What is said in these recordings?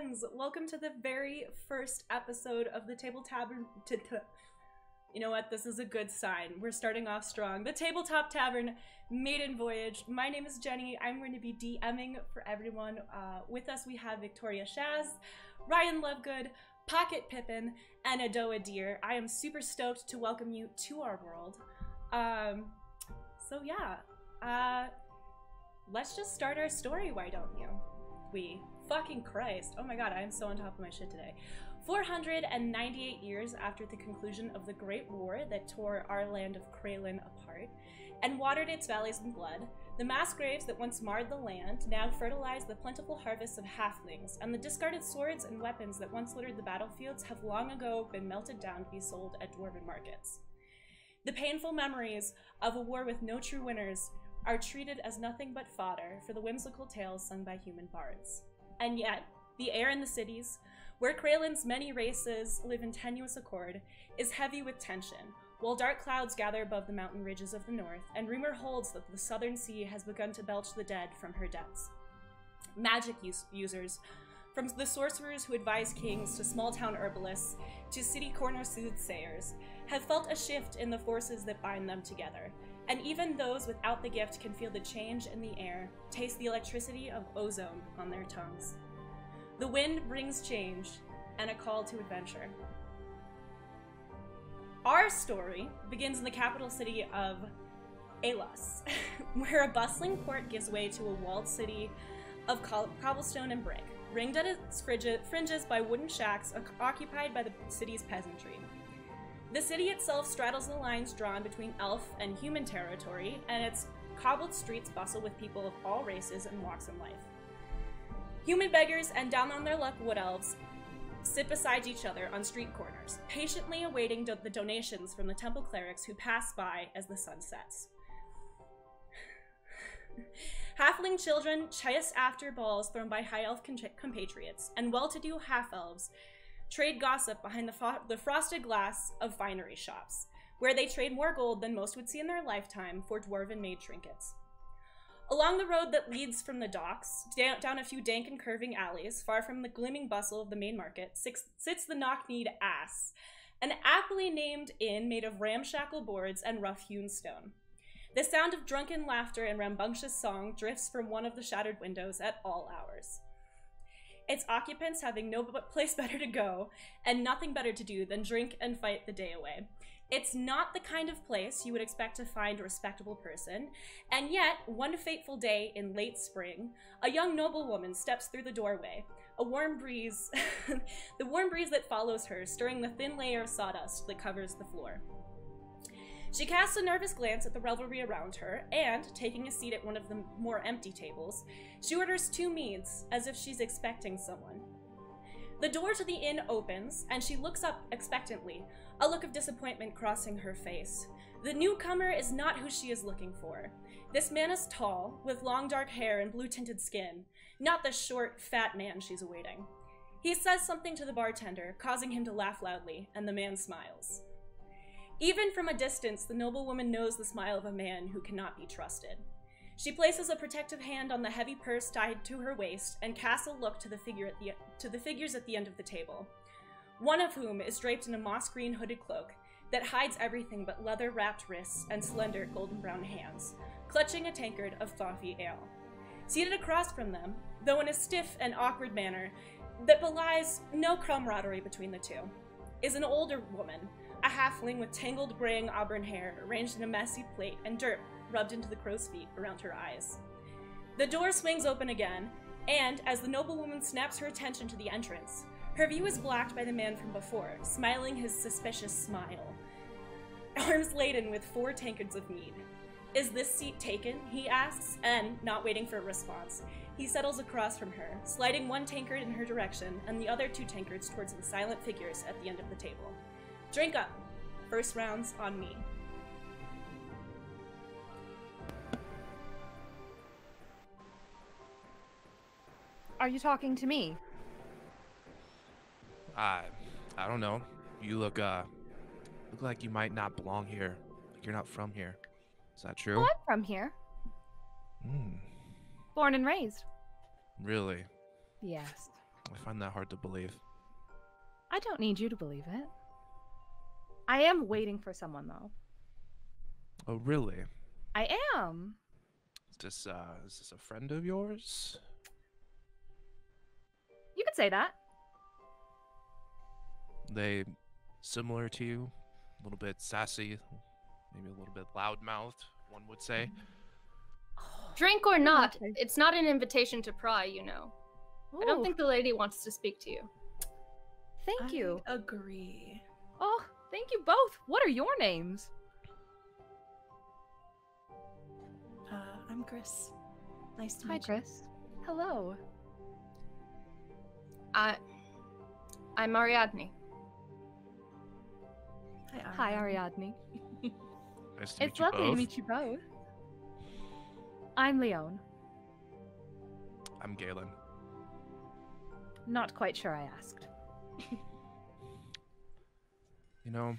friends, welcome to the very first episode of the Tabletop Tavern. You know what? This is a good sign. We're starting off strong. The Tabletop Tavern Maiden Voyage. My name is Jenny. I'm going to be DMing for everyone. With us we have Victoria Shaz, Ryan Lovegood, Pocket Pippin, and Adoa Deer. I am super stoked to welcome you to our world. So yeah, let's just start our story, why don't you? Fucking Christ. Oh my god, I am so on top of my shit today. 498 years after the conclusion of the Great War that tore our land of Kralin apart and watered its valleys in blood, the mass graves that once marred the land now fertilize the plentiful harvests of halflings, and the discarded swords and weapons that once littered the battlefields have long ago been melted down to be sold at dwarven markets. The painful memories of a war with no true winners are treated as nothing but fodder for the whimsical tales sung by human bards. And yet, the air in the cities, where Kralin's many races live in tenuous accord, is heavy with tension, while dark clouds gather above the mountain ridges of the north, and rumor holds that the southern sea has begun to belch the dead from her depths. Magic users, from the sorcerers who advise kings to small-town herbalists to city corner soothsayers, have felt a shift in the forces that bind them together, and even those without the gift can feel the change in the air, taste the electricity of ozone on their tongues. The wind brings change and a call to adventure. Our story begins in the capital city of Alos, where a bustling port gives way to a walled city of cobblestone and brick, ringed at its fringes by wooden shacks occupied by the city's peasantry. The city itself straddles the lines drawn between elf and human territory, and its cobbled streets bustle with people of all races and walks in life. Human beggars and down-on-their-luck wood elves sit beside each other on street corners, patiently awaiting the donations from the temple clerics who pass by as the sun sets. Halfling children chase after balls thrown by high elf compatriots, and well-to-do half-elves trade gossip behind the frosted glass of finery shops, where they trade more gold than most would see in their lifetime for dwarven-made trinkets. Along the road that leads from the docks, down a few dank and curving alleys, far from the gleaming bustle of the main market, sits the knock-kneed Ass, an aptly named inn made of ramshackle boards and rough-hewn stone. The sound of drunken laughter and rambunctious song drifts from one of the shattered windows at all hours. Its occupants having no place better to go, and nothing better to do than drink and fight the day away. It's not the kind of place you would expect to find a respectable person, and yet, one fateful day in late spring, a young noblewoman steps through the doorway, a warm breeze, the warm breeze that follows her, stirring the thin layer of sawdust that covers the floor. She casts a nervous glance at the revelry around her, and, taking a seat at one of the more empty tables, she orders 2 meads, as if she's expecting someone. The door to the inn opens, and she looks up expectantly, a look of disappointment crossing her face. The newcomer is not who she is looking for. This man is tall, with long dark hair and blue-tinted skin, not the short, fat man she's awaiting. He says something to the bartender, causing him to laugh loudly, and the man smiles. Even from a distance, the noblewoman knows the smile of a man who cannot be trusted. She places a protective hand on the heavy purse tied to her waist and casts a look to the figures at the end of the table, one of whom is draped in a moss-green hooded cloak that hides everything but leather-wrapped wrists and slender golden-brown hands, clutching a tankard of frothy ale. Seated across from them, though in a stiff and awkward manner that belies no camaraderie between the two, is an older woman, a halfling with tangled graying auburn hair arranged in a messy plait and dirt rubbed into the crow's feet around her eyes. The door swings open again, and as the noblewoman snaps her attention to the entrance, her view is blocked by the man from before, smiling his suspicious smile, arms laden with 4 tankards of mead. "Is this seat taken?" he asks, and, not waiting for a response, he settles across from her, sliding 1 tankard in her direction and the other 2 tankards towards the silent figures at the end of the table. "Drink up. First round's on me." Are you talking to me? I don't know. You look like you might not belong here. Like you're not from here. Is that true? Oh, I'm from here. Born and raised. Really? Yes. I find that hard to believe. I don't need you to believe it. I am waiting for someone, though. Oh, really? I am. Is this a friend of yours? You could say that. They similar to you? A little bit sassy, maybe a little bit loudmouthed, one would say. Drink or not, Okay. it's not an invitation to pry, you know. I don't Ooh, think the lady wants to speak to you. Thank you. I agree. Oh, thank you both. What are your names? I'm Gris. Nice to Hi, meet you. Chris. Hello. I'm Ariadne. Hi, Ariadne. Nice to meet It's you lovely both. to meet you both. I'm Leon. I'm Galen. Not quite sure I asked. You know,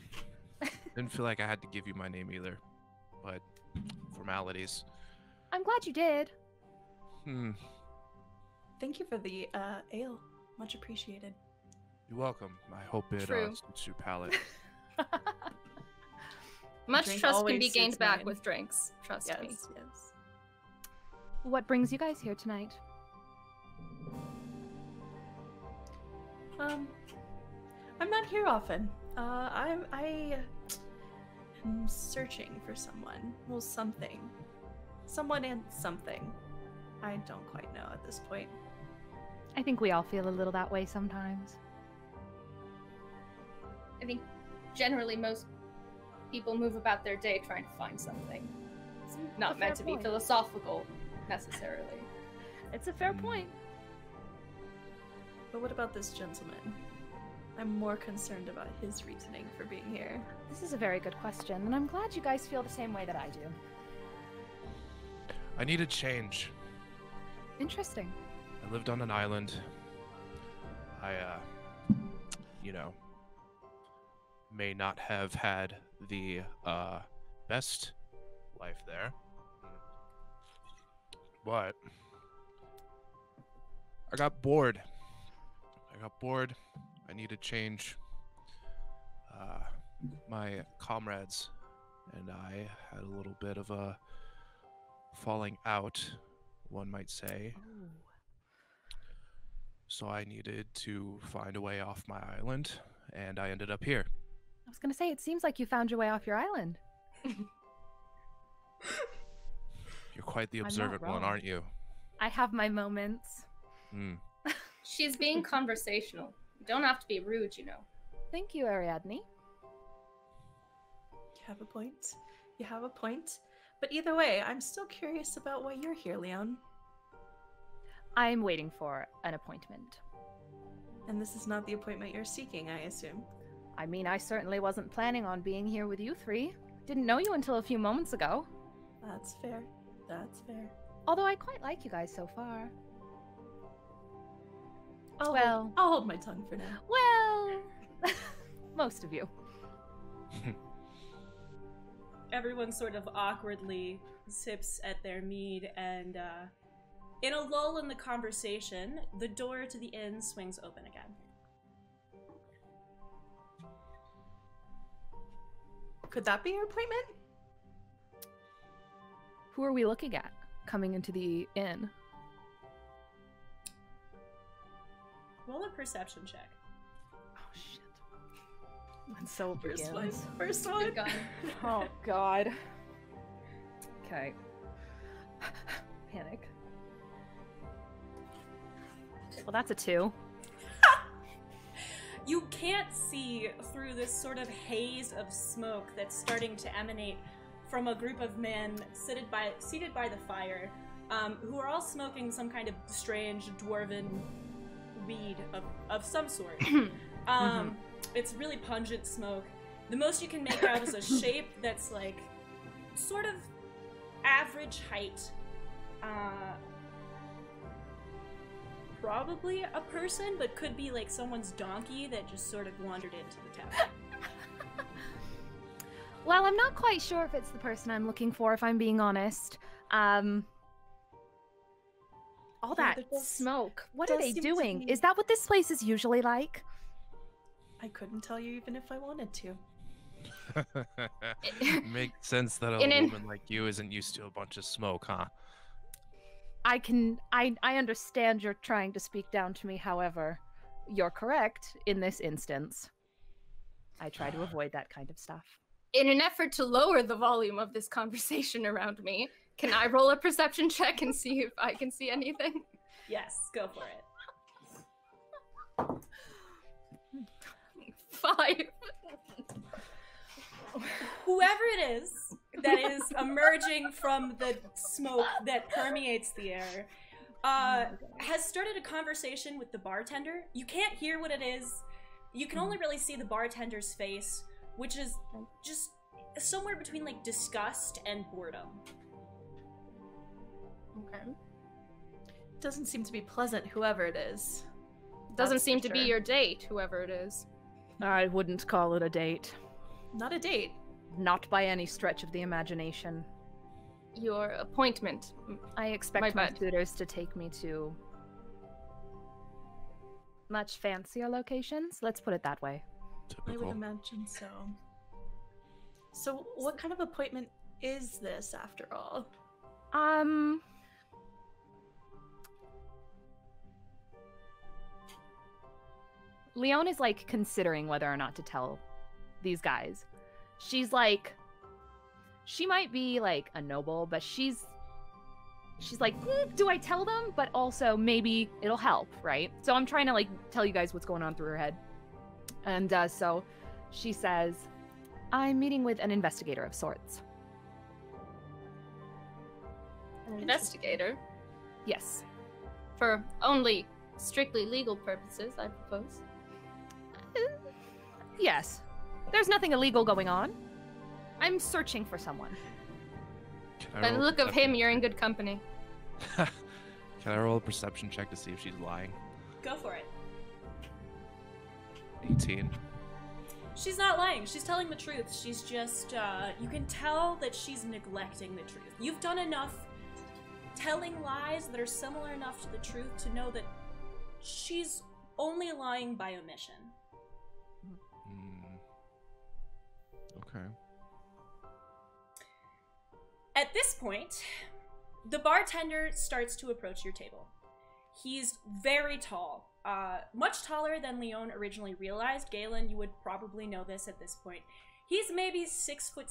didn't feel like I had to give you my name either, but formalities. I'm glad you did. Thank you for the ale. Much appreciated. You're welcome. I hope it True. suits your palate. Much Drink trust can always be gained suits back mine. with drinks. Trust me. Yes, yes. What brings you guys here tonight? I'm not here often. I am searching for someone. Well, something. Someone and something. I don't quite know at this point. I think we all feel a little that way sometimes. I think generally most people move about their day trying to find something. It's not a meant fair to be point. philosophical, necessarily. It's a fair point. But what about this gentleman? I'm more concerned about his reasoning for being here. This is a very good question, and I'm glad you guys feel the same way that I do. I need a change. Interesting. I lived on an island. I, may not have had the, best life there. But I got bored. I needed change. My comrades and I had a little bit of a falling out, one might say. So I needed to find a way off my island, and I ended up here. I was gonna say, it seems like you found your way off your island. You're quite the I'm not observant one, wrong. aren't you? I have my moments. Hmm. She's being conversational. You don't have to be rude, you know. Thank you, Ariadne. You have a point. You have a point. But either way, I'm still curious about why you're here, Leon. I'm waiting for an appointment. And this is not the appointment you're seeking, I assume. I mean, I certainly wasn't planning on being here with you three. Didn't know you until a few moments ago. That's fair. That's fair. Although I quite like you guys so far. I'll hold my tongue for now. Well, most of you. Everyone sort of awkwardly sips at their mead, and in a lull in the conversation, the door to the inn swings open again. Could that be your appointment? Who are we looking at coming into the inn? Roll a perception check. Oh, shit. And so it First one. begins. First one. Good gun. Oh, God. Okay. Panic. Well, that's a 2. You can't see through this sort of haze of smoke that's starting to emanate from a group of men seated by the fire, who are all smoking some kind of strange dwarven weed of some sort. It's really pungent smoke. The most you can make out is a shape that's like sort of average height. Probably a person, but could be like someone's donkey that just sort of wandered into the tavern. Well, I'm not quite sure if it's the person I'm looking for, if I'm being honest. All Yeah, that there does- smoke. What does are they seem to doing? be- Is that what this place is usually like? I couldn't tell you even if I wanted to. Makes sense that a In- woman like you isn't used to a bunch of smoke, huh? I understand you're trying to speak down to me, however, you're correct in this instance. I try to avoid that kind of stuff. In an effort to lower the volume of this conversation around me, can I roll a perception check and see if I can see anything? Yes, go for it. 5. Whoever it is that is emerging from the smoke that permeates the air has started a conversation with the bartender. You can't hear what it is. You can only really see the bartender's face, which is just somewhere between like disgust and boredom. Okay. Doesn't seem to be pleasant, whoever it is. Doesn't That's seem for to be sure. your date, whoever it is. I wouldn't call it a date. Not a date. Not by any stretch of the imagination. Your appointment. I expect My my bad. tutors to take me to much fancier locations. Let's put it that way. I would Typical. imagine so. So, what kind of appointment is this, after all? Leon is like considering whether or not to tell these guys. She's like, she might be like a noble, but she's like, do I tell them? But also maybe it'll help, right? So I'm trying to like tell you guys what's going on through her head. And so she says, I'm meeting with an investigator of sorts. An investigator. Yes. For only strictly legal purposes, I propose. Yes. There's nothing illegal going on. I'm searching for someone. Can I By the roll a look of perception- him, you're in good company. Can I roll a perception check to see if she's lying? Go for it. 18. She's not lying. She's telling the truth. She's just, you can tell that she's neglecting the truth. You've done enough telling lies that are similar enough to the truth to know that she's only lying by omission. Hmm. Okay. At this point, the bartender starts to approach your table. He's very tall, much taller than Leon originally realized. Galen, you would probably know this at this point. He's maybe 6'7"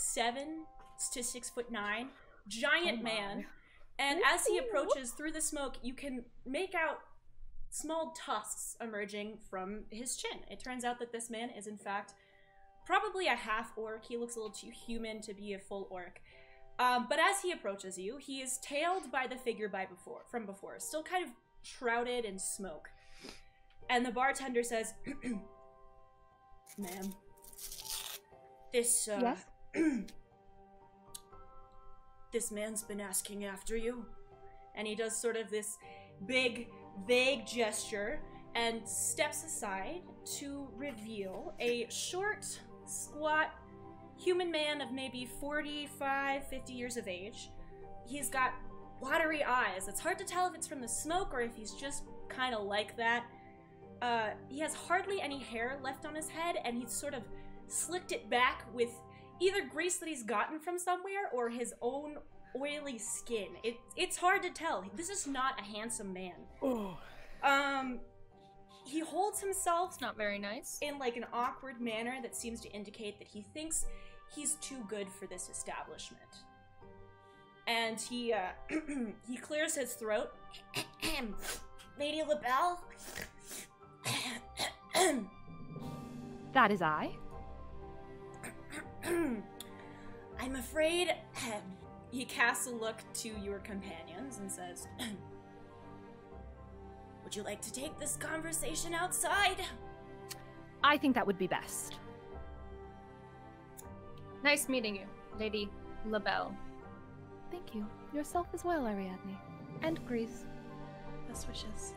to 6'9", giant Oh my. man. And as he approaches through the smoke, you can make out small tusks emerging from his chin. It turns out that this man is, in fact, probably a half-orc. He looks a little too human to be a full orc. But as he approaches you, he is tailed by the figure from before, still kind of shrouded in smoke. And the bartender says, Ma'am, this, Yes? this man's been asking after you. And he does sort of this big, vague gesture and steps aside to reveal a short, squat, human man of maybe 45, 50 years of age. He's got watery eyes. It's hard to tell if it's from the smoke or if he's just kind of like that. He has hardly any hair left on his head, and he's sort of slicked it back with either grease that he's gotten from somewhere or his own oily skin. It's hard to tell. This is not a handsome man. He holds himself It's not very nice. in like an awkward manner that seems to indicate that he thinks he's too good for this establishment. And he he clears his throat. Lady LaBelle? That is I. I'm afraid he casts a look to your companions and says, would you like to take this conversation outside? I think that would be best. Nice meeting you, Lady LaBelle. Thank you. Yourself as well, Ariadne. And Grease. Best wishes.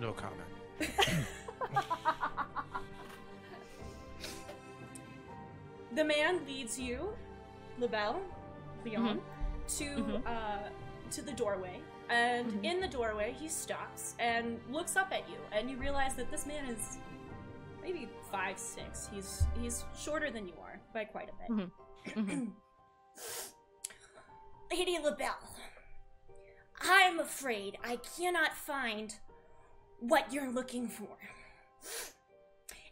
No comment. The man leads you, Leon, to the doorway, And in the doorway, he stops and looks up at you, and you realize that this man is maybe 5'6". He's shorter than you are by quite a bit. Lady LaBelle, I'm afraid I cannot find what you're looking for.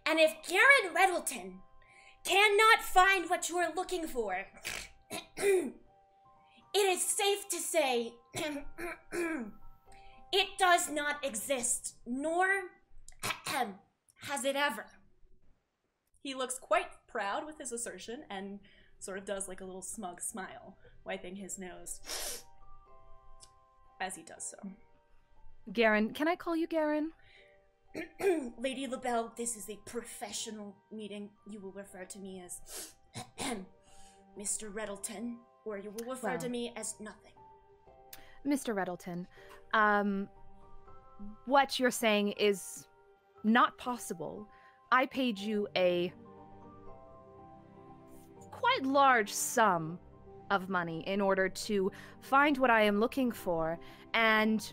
And if Garen Reddleton cannot find what you're looking for, it is safe to say it does not exist, nor has it ever. He looks quite proud with his assertion and sort of does like a little smug smile, wiping his nose as he does so. Garen, can I call you Garen? Lady LaBelle, this is a professional meeting. You will refer to me as Mr. Reddleton, or you will refer to me as nothing. Mr. Reddleton, what you're saying is not possible. I paid you a quite large sum of money in order to find what I am looking for, and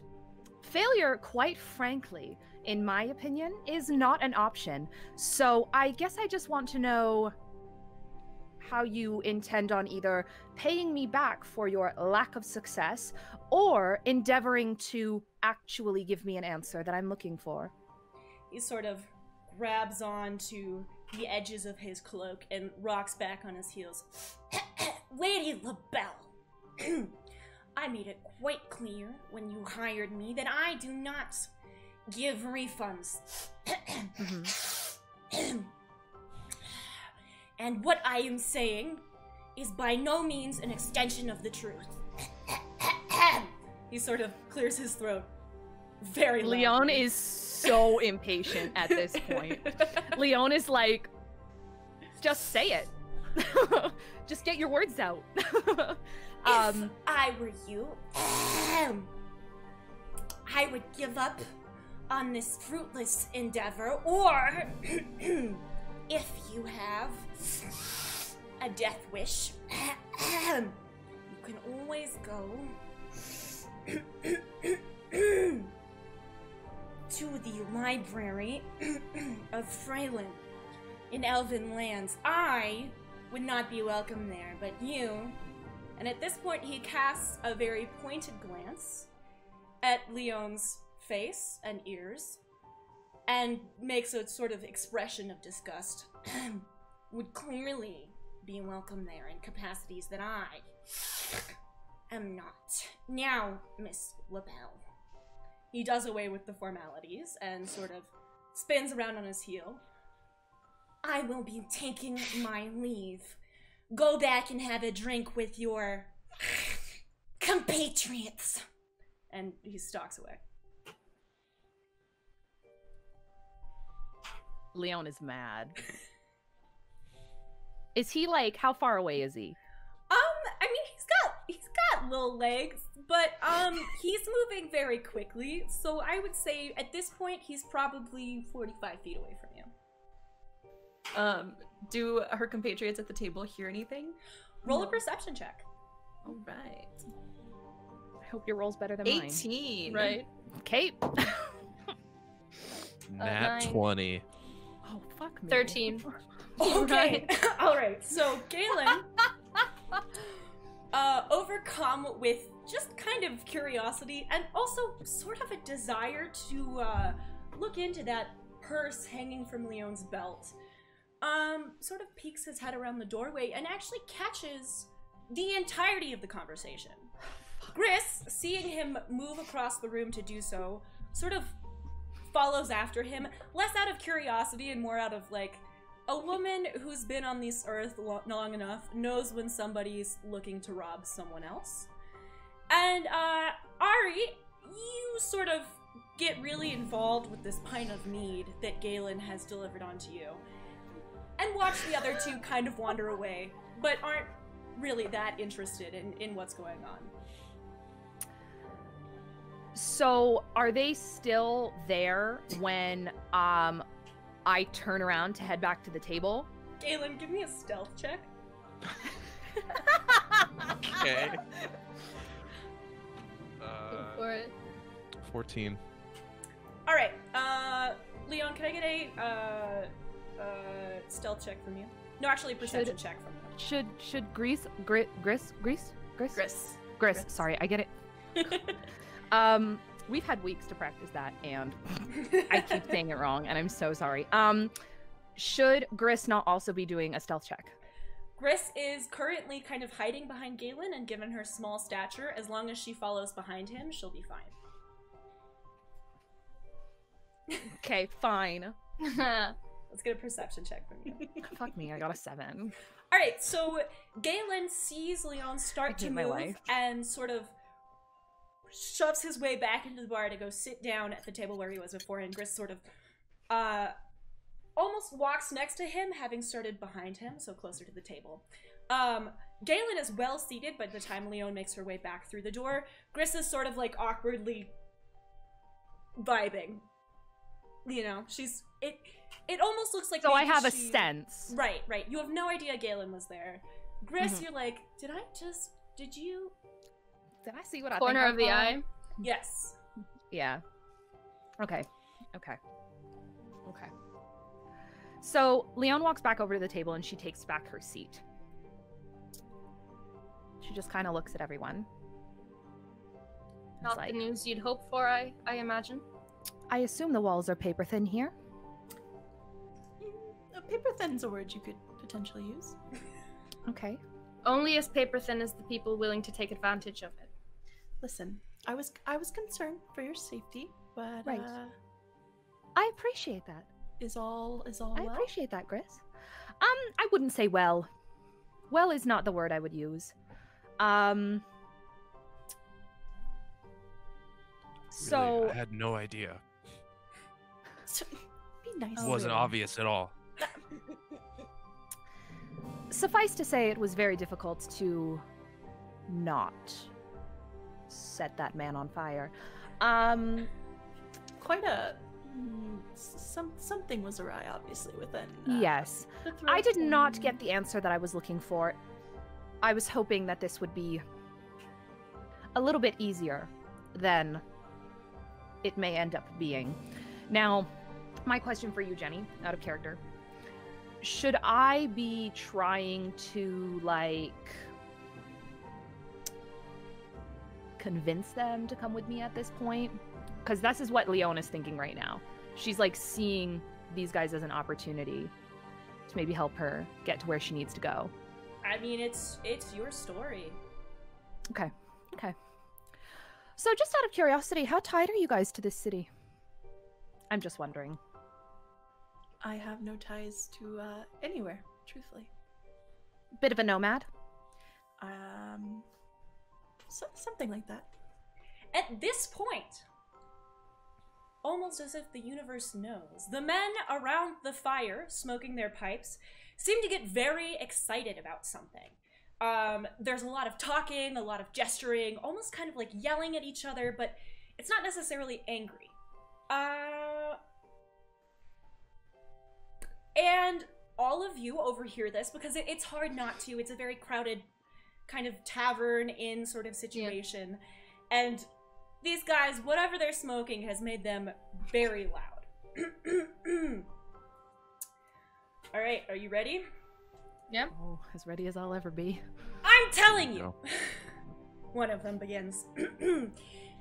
failure, quite frankly, in my opinion, is not an option. So I guess I just want to know how you intend on either paying me back for your lack of success or endeavoring to actually give me an answer that I'm looking for. He sort of grabs on to the edges of his cloak and rocks back on his heels. Lady LaBelle, I made it quite clear when you hired me that I do not give refunds. And what I am saying is by no means an extension of the truth. He sort of clears his throat very loudly. Leon is so impatient at this point. Leon is like, just say it. Just get your words out. If I were you, I would give up on this fruitless endeavor, or if you have a death wish, you can always go to the library of Freylin in Elven lands. I would not be welcome there, but you. And at this point, he casts a very pointed glance at Leon's face and ears and makes a sort of expression of disgust. Would clearly be welcome there in capacities that I am not. Now, Miss LaBelle. He does away with the formalities and sort of spins around on his heel. I will be taking my leave. Go back and have a drink with your compatriots. And he stalks away. Leon is mad. Is he like, how far away is he? I mean, he's got little legs, but he's moving very quickly. So I would say at this point he's probably 45 feet away from you. Do her compatriots at the table hear anything? Roll a perception check. All right. I hope your roll's better than 18. mine. Right. Kate. Nat 9. 20. Oh, fuck me. 13. Okay. All right. So Galen, overcome with just kind of curiosity and also sort of a desire to look into that purse hanging from Leon's belt, sort of peeks his head around the doorway and actually catches the entirety of the conversation. Gris, seeing him move across the room to do so, sort of follows after him, less out of curiosity and more out of like, a woman who's been on this earth long enough knows when somebody's looking to rob someone else. And Ari, you sort of get really involved with this pint of mead that Galen has delivered onto you, and watch the other two kind of wander away, but aren't really that interested in what's going on. So, are they still there when I turn around to head back to the table? Galen, give me a stealth check. Okay. Go for it. 14. All right, Leon, can I get a stealth check from you? No, actually, a perception check from you. Should Gris? Sorry, I get it. We've had weeks to practice that, and I keep saying it wrong, and I'm so sorry. Should Gris not also be doing a stealth check? Gris is currently kind of hiding behind Galen, and given her small stature, as long as she follows behind him, she'll be fine. Okay, fine. Let's get a perception check from you. Fuck me, I got a 7. All right, so Galen sees Leon start to move and sort of shoves his way back into the bar to go sit down at the table where he was before, and Gris sort of almost walks next to him, having started behind him, so closer to the table. Galen is well seated by the time Leon makes her way back through the door. Gris is sort of like awkwardly vibing. You know, it almost looks like so I have a sense. Right. You have no idea Galen was there. Gris, you're like, did I see what I corner of the eye? Yes. Yeah. Okay. So Leon walks back over to the table and she takes back her seat. She just kind of looks at everyone. Not the news you'd hope for, I imagine. I assume the walls are paper thin here. Paper thin's a word you could potentially use. Okay. Only as paper thin as the people willing to take advantage of it. Listen, I was concerned for your safety, but right. I appreciate that. Is all I well? appreciate that, Gris. I wouldn't say well. Well is not the word I would use. So Really, I had no idea. Be nice. It wasn't obvious at all. Suffice to say, it was very difficult to not set that man on fire. Quite a something was awry, obviously, within. Yes, I did not get the answer that I was looking for. I was hoping that this would be a little bit easier than it may end up being. Now, my question for you, Jenny, out of character. Should I be trying to, like, convince them to come with me at this point? Because this is what Leon is thinking right now. She's, like, seeing these guys as an opportunity to maybe help her get to where she needs to go. I mean, it's your story. Okay. So, just out of curiosity, how tied are you guys to this city? I'm just wondering. I have no ties to anywhere, truthfully. Bit of a nomad? Something like that. At this point, almost as if the universe knows, the men around the fire, smoking their pipes, seem to get very excited about something. There's a lot of talking, a lot of gesturing, almost kind of like yelling at each other, but it's not necessarily angry. And all of you overhear this because it's hard not to. It's a very crowded kind of tavern inn sort of situation. Yeah. And these guys, whatever they're smoking has made them very loud. All right, are you ready? Yep. Oh, as ready as I'll ever be. I'm telling you. One of them begins.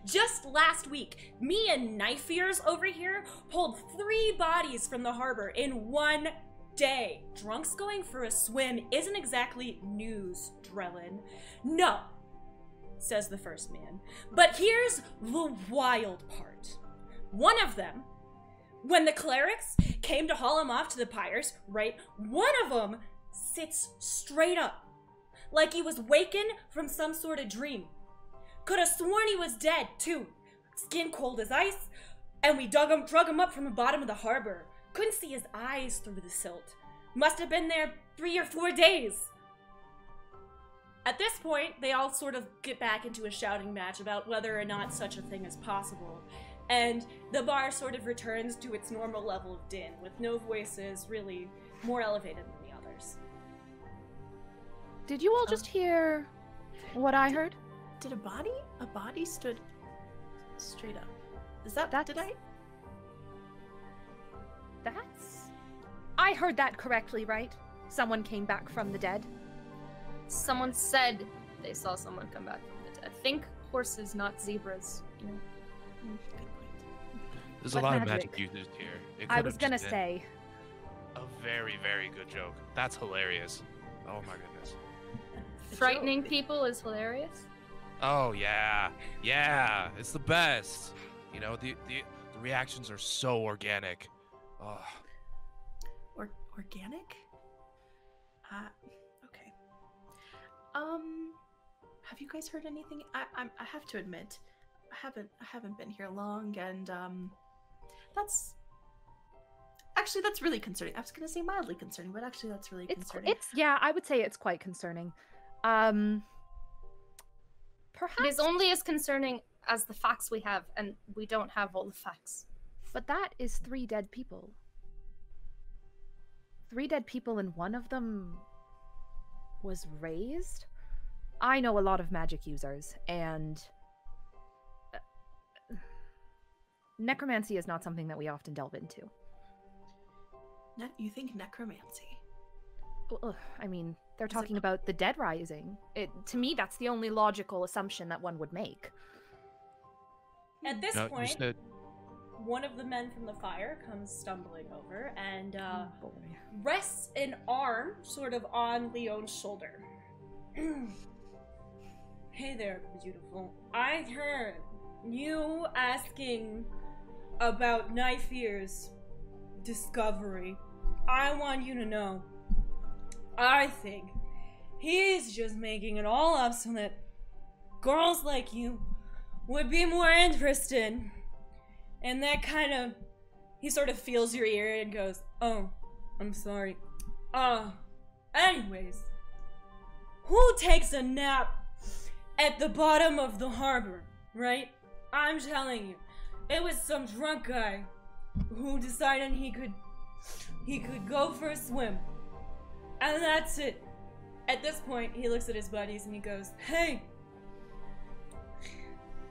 Just last week, me and knife ears over here pulled 3 bodies from the harbor in one day. Drunks going for a swim isn't exactly news, Drellin. No, says the first man. But here's the wild part. One of them, when the clerics came to haul him off to the pyres, right, one of them sits straight up, like he was waking from some sort of dream. Could have sworn he was dead, too. Skin cold as ice, and we drug him up from the bottom of the harbor. Couldn't see his eyes through the silt. Must have been there 3 or 4 days. At this point, they all sort of get back into a shouting match about whether or not such a thing is possible. And the bar sort of returns to its normal level of din, with no voices really more elevated than the others. Did you all just hear what I heard? Did a body stood straight up? Is that That's- did I? I heard that correctly, right? Someone came back from the dead. Someone said they saw someone come back from the dead. Think horses, not zebras. You know. Good point. There's What a lot of magic? magic used here. It I could was have gonna just been say, a very, very good joke. That's hilarious. Oh my goodness. Frightening people is hilarious. Oh yeah, yeah. It's the best. You know, the reactions are so organic. Oh, Organic? Okay. Have you guys heard anything? I have to admit, I haven't been here long, and that's really concerning. I was gonna say mildly concerning, but actually that's really concerning. it's yeah, I would say it's quite concerning. Perhaps, It is only as concerning as the facts we have, and we don't have all the facts. but that is 3 dead people. 3 dead people, and one of them was raised? I know a lot of magic users, and necromancy is not something that we often delve into. You think necromancy? Ugh, I mean, they're Is it- talking about the dead rising. To me, that's the only logical assumption that one would make. At this no, you point, said one of the men from the fire comes stumbling over and Oh, boy. rests an arm sort of on Leon's shoulder. Hey there, beautiful. I heard you asking about Nifir's discovery. I want you to know, I think he's just making it all up so that girls like you would be more interested. And that kind of, he sort of feels your ear and goes, oh, I'm sorry. Anyways, who takes a nap at the bottom of the harbor, right? I'm telling you, it was some drunk guy who decided he could go for a swim. And that's it. At this point, he looks at his buddies and he goes, hey,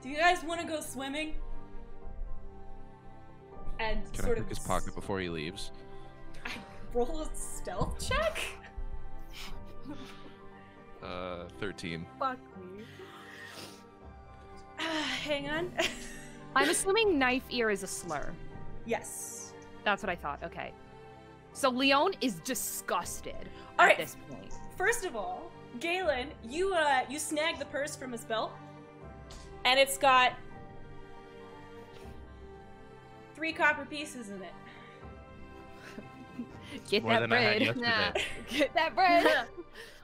do you guys want to go swimming? And can I sort pick of his pocket before he leaves? I roll a stealth check. 13. Fuck me. Hang on. I'm assuming knife ear is a slur. Yes. That's what I thought. Okay. So Leon is disgusted All at right. this point. First of all, Galen, you snag the purse from his belt, and it's got 3 copper pieces in it. Get More that than I had bread. yesterday. Get that bread.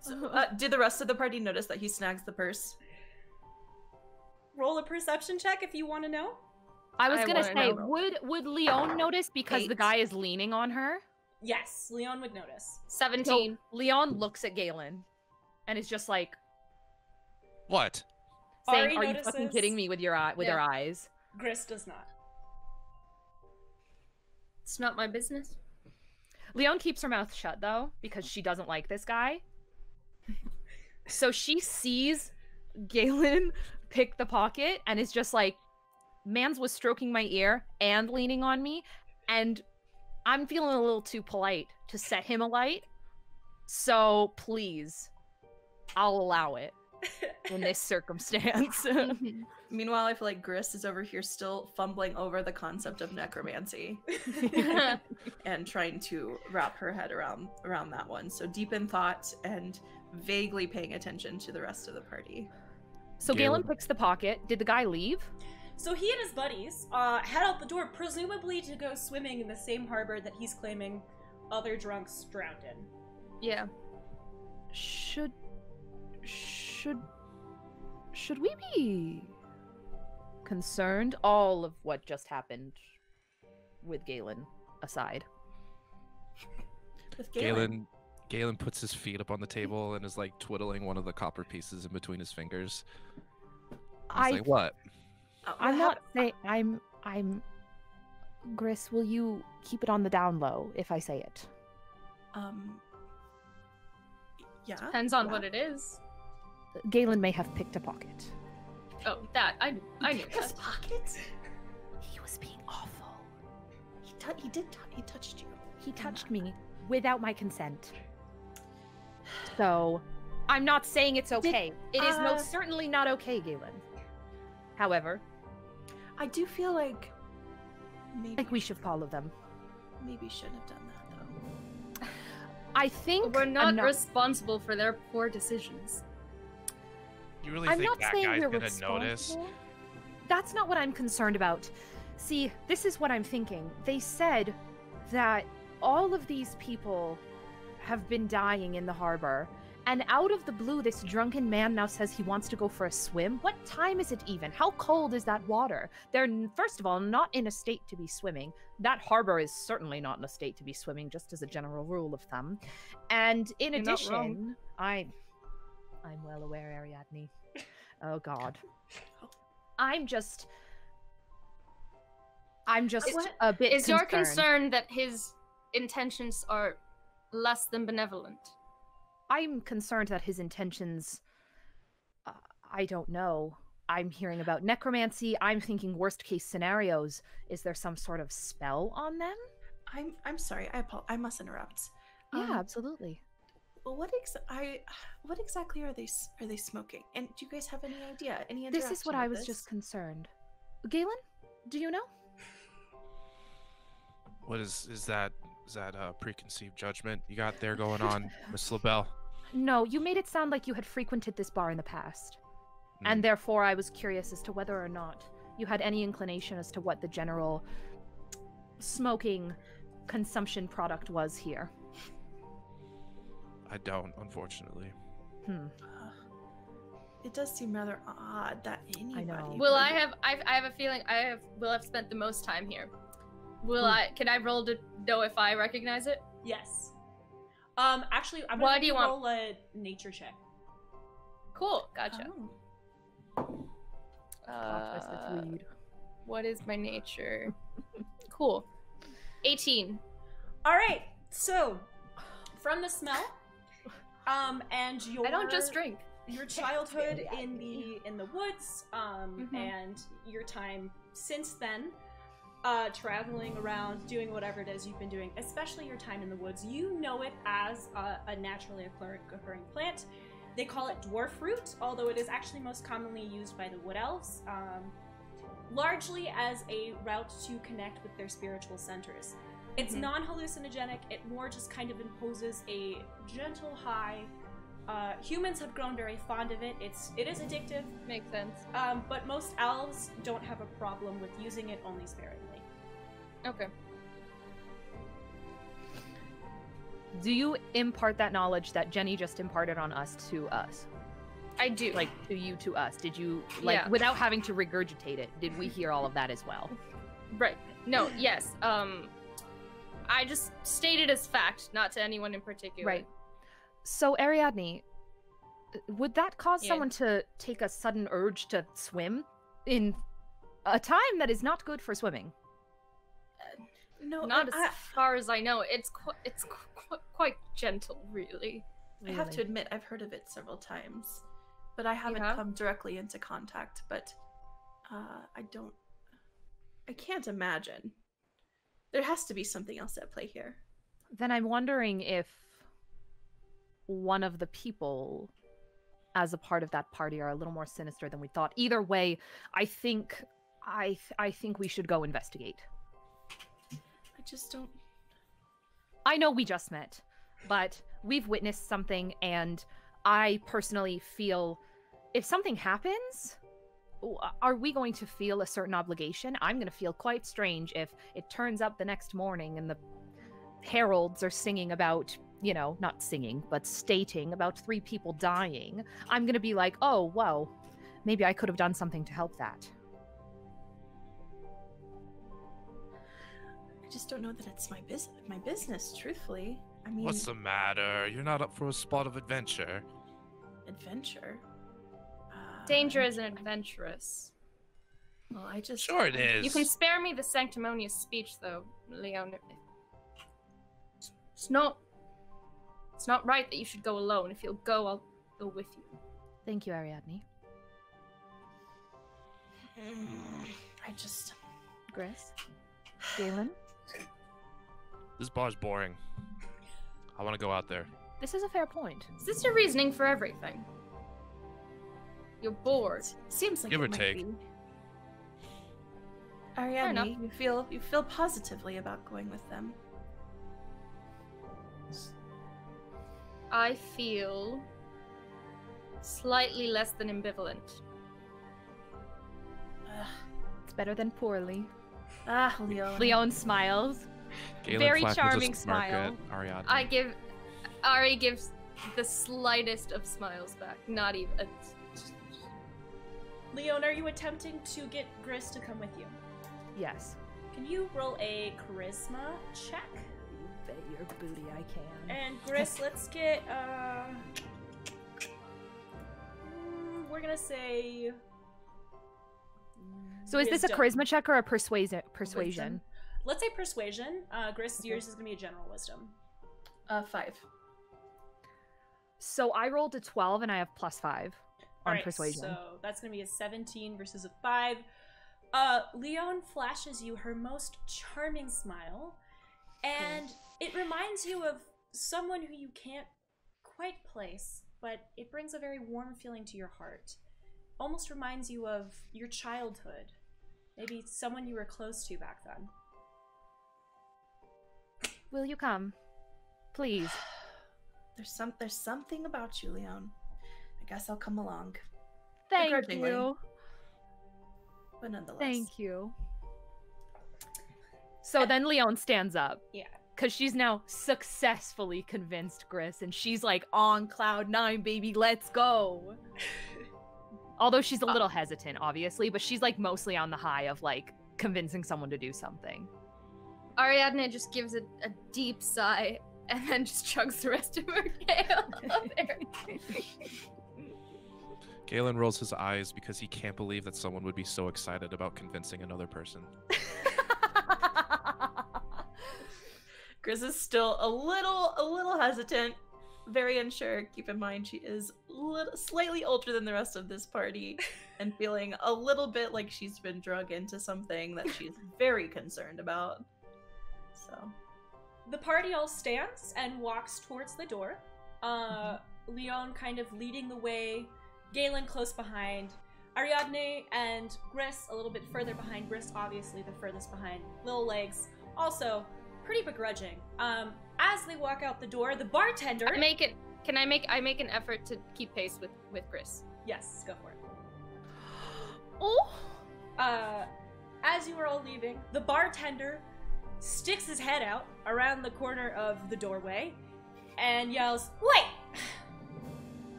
So, did the rest of the party notice that he snags the purse? Roll a perception check if you want to know. I was I gonna wanna say, know. would Leon notice because the 8. guy is leaning on her? Yes, Leon would notice. 17. So Leon looks at Galen and is just like What? saying, Ari "Are you fucking notices. kidding me with your eye with Yeah. her eyes?" Gris does not. It's not my business. Leon keeps her mouth shut though because she doesn't like this guy. So she sees Galen pick the pocket and is just like, "Mans was stroking my ear and leaning on me, and I'm feeling a little too polite to set him alight. So please, I'll allow it in this circumstance." Meanwhile, I feel like Gris is over here still fumbling over the concept of necromancy and trying to wrap her head around that one. So deep in thought and vaguely paying attention to the rest of the party. So Galen picks the pocket. Did the guy leave? So he and his buddies head out the door, presumably to go swimming in the same harbor that he's claiming other drunks drowned in. Yeah. Should we be concerned? All of what just happened with Galen aside. With Galen. Galen puts his feet up on the table and is like twiddling one of the copper pieces in between his fingers. He's like, what? I'm not saying I'm Gris, will you keep it on the down low if I say it? Yeah. Depends on what it is. Galen may have picked a pocket. Oh, that I knew His that. pockets? He was being awful. He touched you. He touched me without my consent. So, I'm not saying it's okay. It is most certainly not okay, Galen. However, I do feel like maybe I think we should follow them. Maybe shouldn't have done that though. I think We're not responsible for their poor decisions. You really I'm think not that saying guy's we're gonna responsible. notice? That's not what I'm concerned about. See, this is what I'm thinking. They said that all of these people have been dying in the harbor, and out of the blue, this drunken man now says he wants to go for a swim. What time is it even? How cold is that water? They're, first of all, not in a state to be swimming. That harbor is certainly not in a state to be swimming, just as a general rule of thumb. And in You're not wrong. addition, I'm well aware, Ariadne. Oh God. I'm just a bit Is your concerned. concern that his intentions are less than benevolent? I'm concerned that his intentions, I don't know. I'm hearing about necromancy. I'm thinking worst case scenarios. Is there some sort of spell on them? I'm sorry. I must interrupt. Yeah, absolutely. What exactly are they smoking? And do you guys have any idea? Any This is what interaction I with was this? just concerned. Galen, do you know? What is that? Is that a preconceived judgment you got there going on, Miss LaBelle? No, you made it sound like you had frequented this bar in the past. Hmm. And therefore I was curious as to whether or not you had any inclination as to what the general smoking consumption product was here. I don't, unfortunately. It does seem rather odd that anybody. know. Will I have a feeling will have spent the most time here. Can I roll to know if I recognize it? Yes. Actually, I'm What gonna do you roll a nature check. Cool, gotcha. Oh. What is my nature? Cool. 18. All right. So, from the smell, and your I don't just drink. your childhood in the woods, and your time since then, traveling around, doing whatever it is you've been doing, especially your time in the woods, you know it as a naturally occurring plant. They call it dwarf fruit, although it is actually most commonly used by the wood elves, largely as a route to connect with their spiritual centers. It's non-hallucinogenic, it more just kind of imposes a gentle high. Humans have grown very fond of it. It is addictive, Makes sense. but most elves don't have a problem with using it, only sparingly. Okay. Do you impart that knowledge that Jenny just imparted on us to us? I do. Like, to you to us? Did you, like, Yeah. without having to regurgitate it, did we hear all of that as well? Right. No, yes. I just stated as fact, not to anyone in particular. Right. So, Ariadne, would that cause Yeah. someone to take a sudden urge to swim in a time that is not good for swimming? No, Not as far as I know. It's quite gentle, really. I have to admit, I've heard of it several times, but I haven't have? come directly into contact. But I can't imagine. There has to be something else at play here. Then I'm wondering if one of the people as a part of that party are a little more sinister than we thought. Either way, I think we should go investigate. I just don't. I know we just met, but we've witnessed something, and I personally feel if something happens, are we going to feel a certain obligation? I'm going to feel quite strange if it turns up the next morning and the heralds are singing about, you know, not singing, but stating about 3 people dying. I'm going to be like, oh, well, maybe I could have done something to help that. I just don't know that it's my business, truthfully. I mean, What's the matter? You're not up for a spot of adventure. adventure. Danger isn't adventurous. Well, I just. Sure it is. You can spare me the sanctimonious speech, though, Leon. It's not right that you should go alone. If you'll go, I'll go with you. Thank you, Ariadne. Gris? Galen? This bar's boring. I want to go out there. This is a fair point. Is this your reasoning for everything? You're bored. Seems like Give it or might take. be. enough. Ariadne, you feel positively about going with them. I feel slightly less than ambivalent. It's better than poorly. Leon. Leon smiles. Galen Very flashes a charming smirk smile. at Ariadne. Ari gives the slightest of smiles back. Not even. Leon, are you attempting to get Gris to come with you? Yes. Can you roll a charisma check? Bet your booty I can. And Gris, let's get we're gonna say. So is this a wisdom. charisma check or a persuasion? Wisdom. Let's say persuasion. Gris, yours is gonna be a general wisdom. 5. So I rolled a 12 and I have +5 on Alright, persuasion. So that's gonna be a 17 versus a 5. Leon flashes you her most charming smile, and it reminds you of someone who you can't quite place, but it brings a very warm feeling to your heart. Almost reminds you of your childhood. Maybe someone you were close to back then. Will you come? Please. There's something about you, Leon. I guess I'll come along. Thank Begrudgingly. you. But nonetheless. Thank you. So then Leon stands up. Yeah. Because she's now successfully convinced Gris, and she's like on cloud 9, baby, let's go. Although she's a little hesitant, obviously, but she's like mostly on the high of like convincing someone to do something. Ariadne just gives a deep sigh and then just chugs the rest of her ale up there. Galen rolls his eyes because he can't believe that someone would be so excited about convincing another person. Gris is still a little hesitant, very unsure. Keep in mind she is slightly older than the rest of this party and feeling a little bit like she's been drug into something that she's very concerned about. So The party all stands and walks towards the door. Leon kind of leading the way, Galen close behind, Ariadne and Gris a little bit further behind. Gris obviously the furthest behind. Little legs also pretty begrudging. As they walk out the door, the bartender. I make an effort to keep pace with Gris. Yes, go for it. Oh! As you are all leaving, the bartender sticks his head out around the corner of the doorway and yells, "Wait!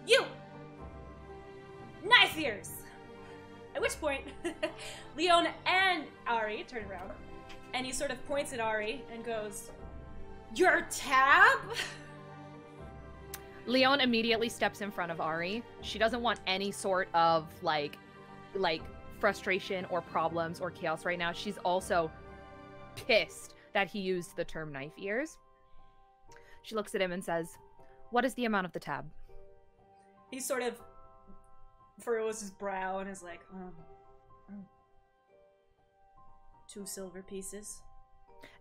You! Knife ears!" At which point, Leon and Ari turn around, and he sort of points at Ari and goes, "Your tab?" Leon immediately steps in front of Ari. She doesn't want any sort of like frustration or problems or chaos right now. She's also pissed that he used the term knife ears. She looks at him and says, "What is the amount of the tab?" He sort of furrows his brow and is like, 2 silver pieces.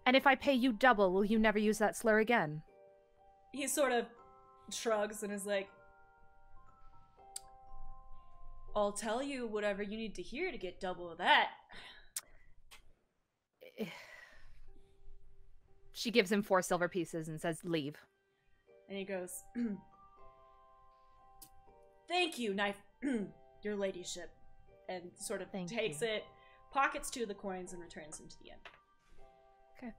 And if I pay you double, will you never use that slur again? He sort of shrugs and is like, "I'll tell you whatever you need to hear to get double of that." She gives him 4 silver pieces and says, "Leave." And he goes, "Thank you, knife, your ladyship," and sort of Thank takes you. it, pockets 2 of the coins, and returns them to the inn. Okay.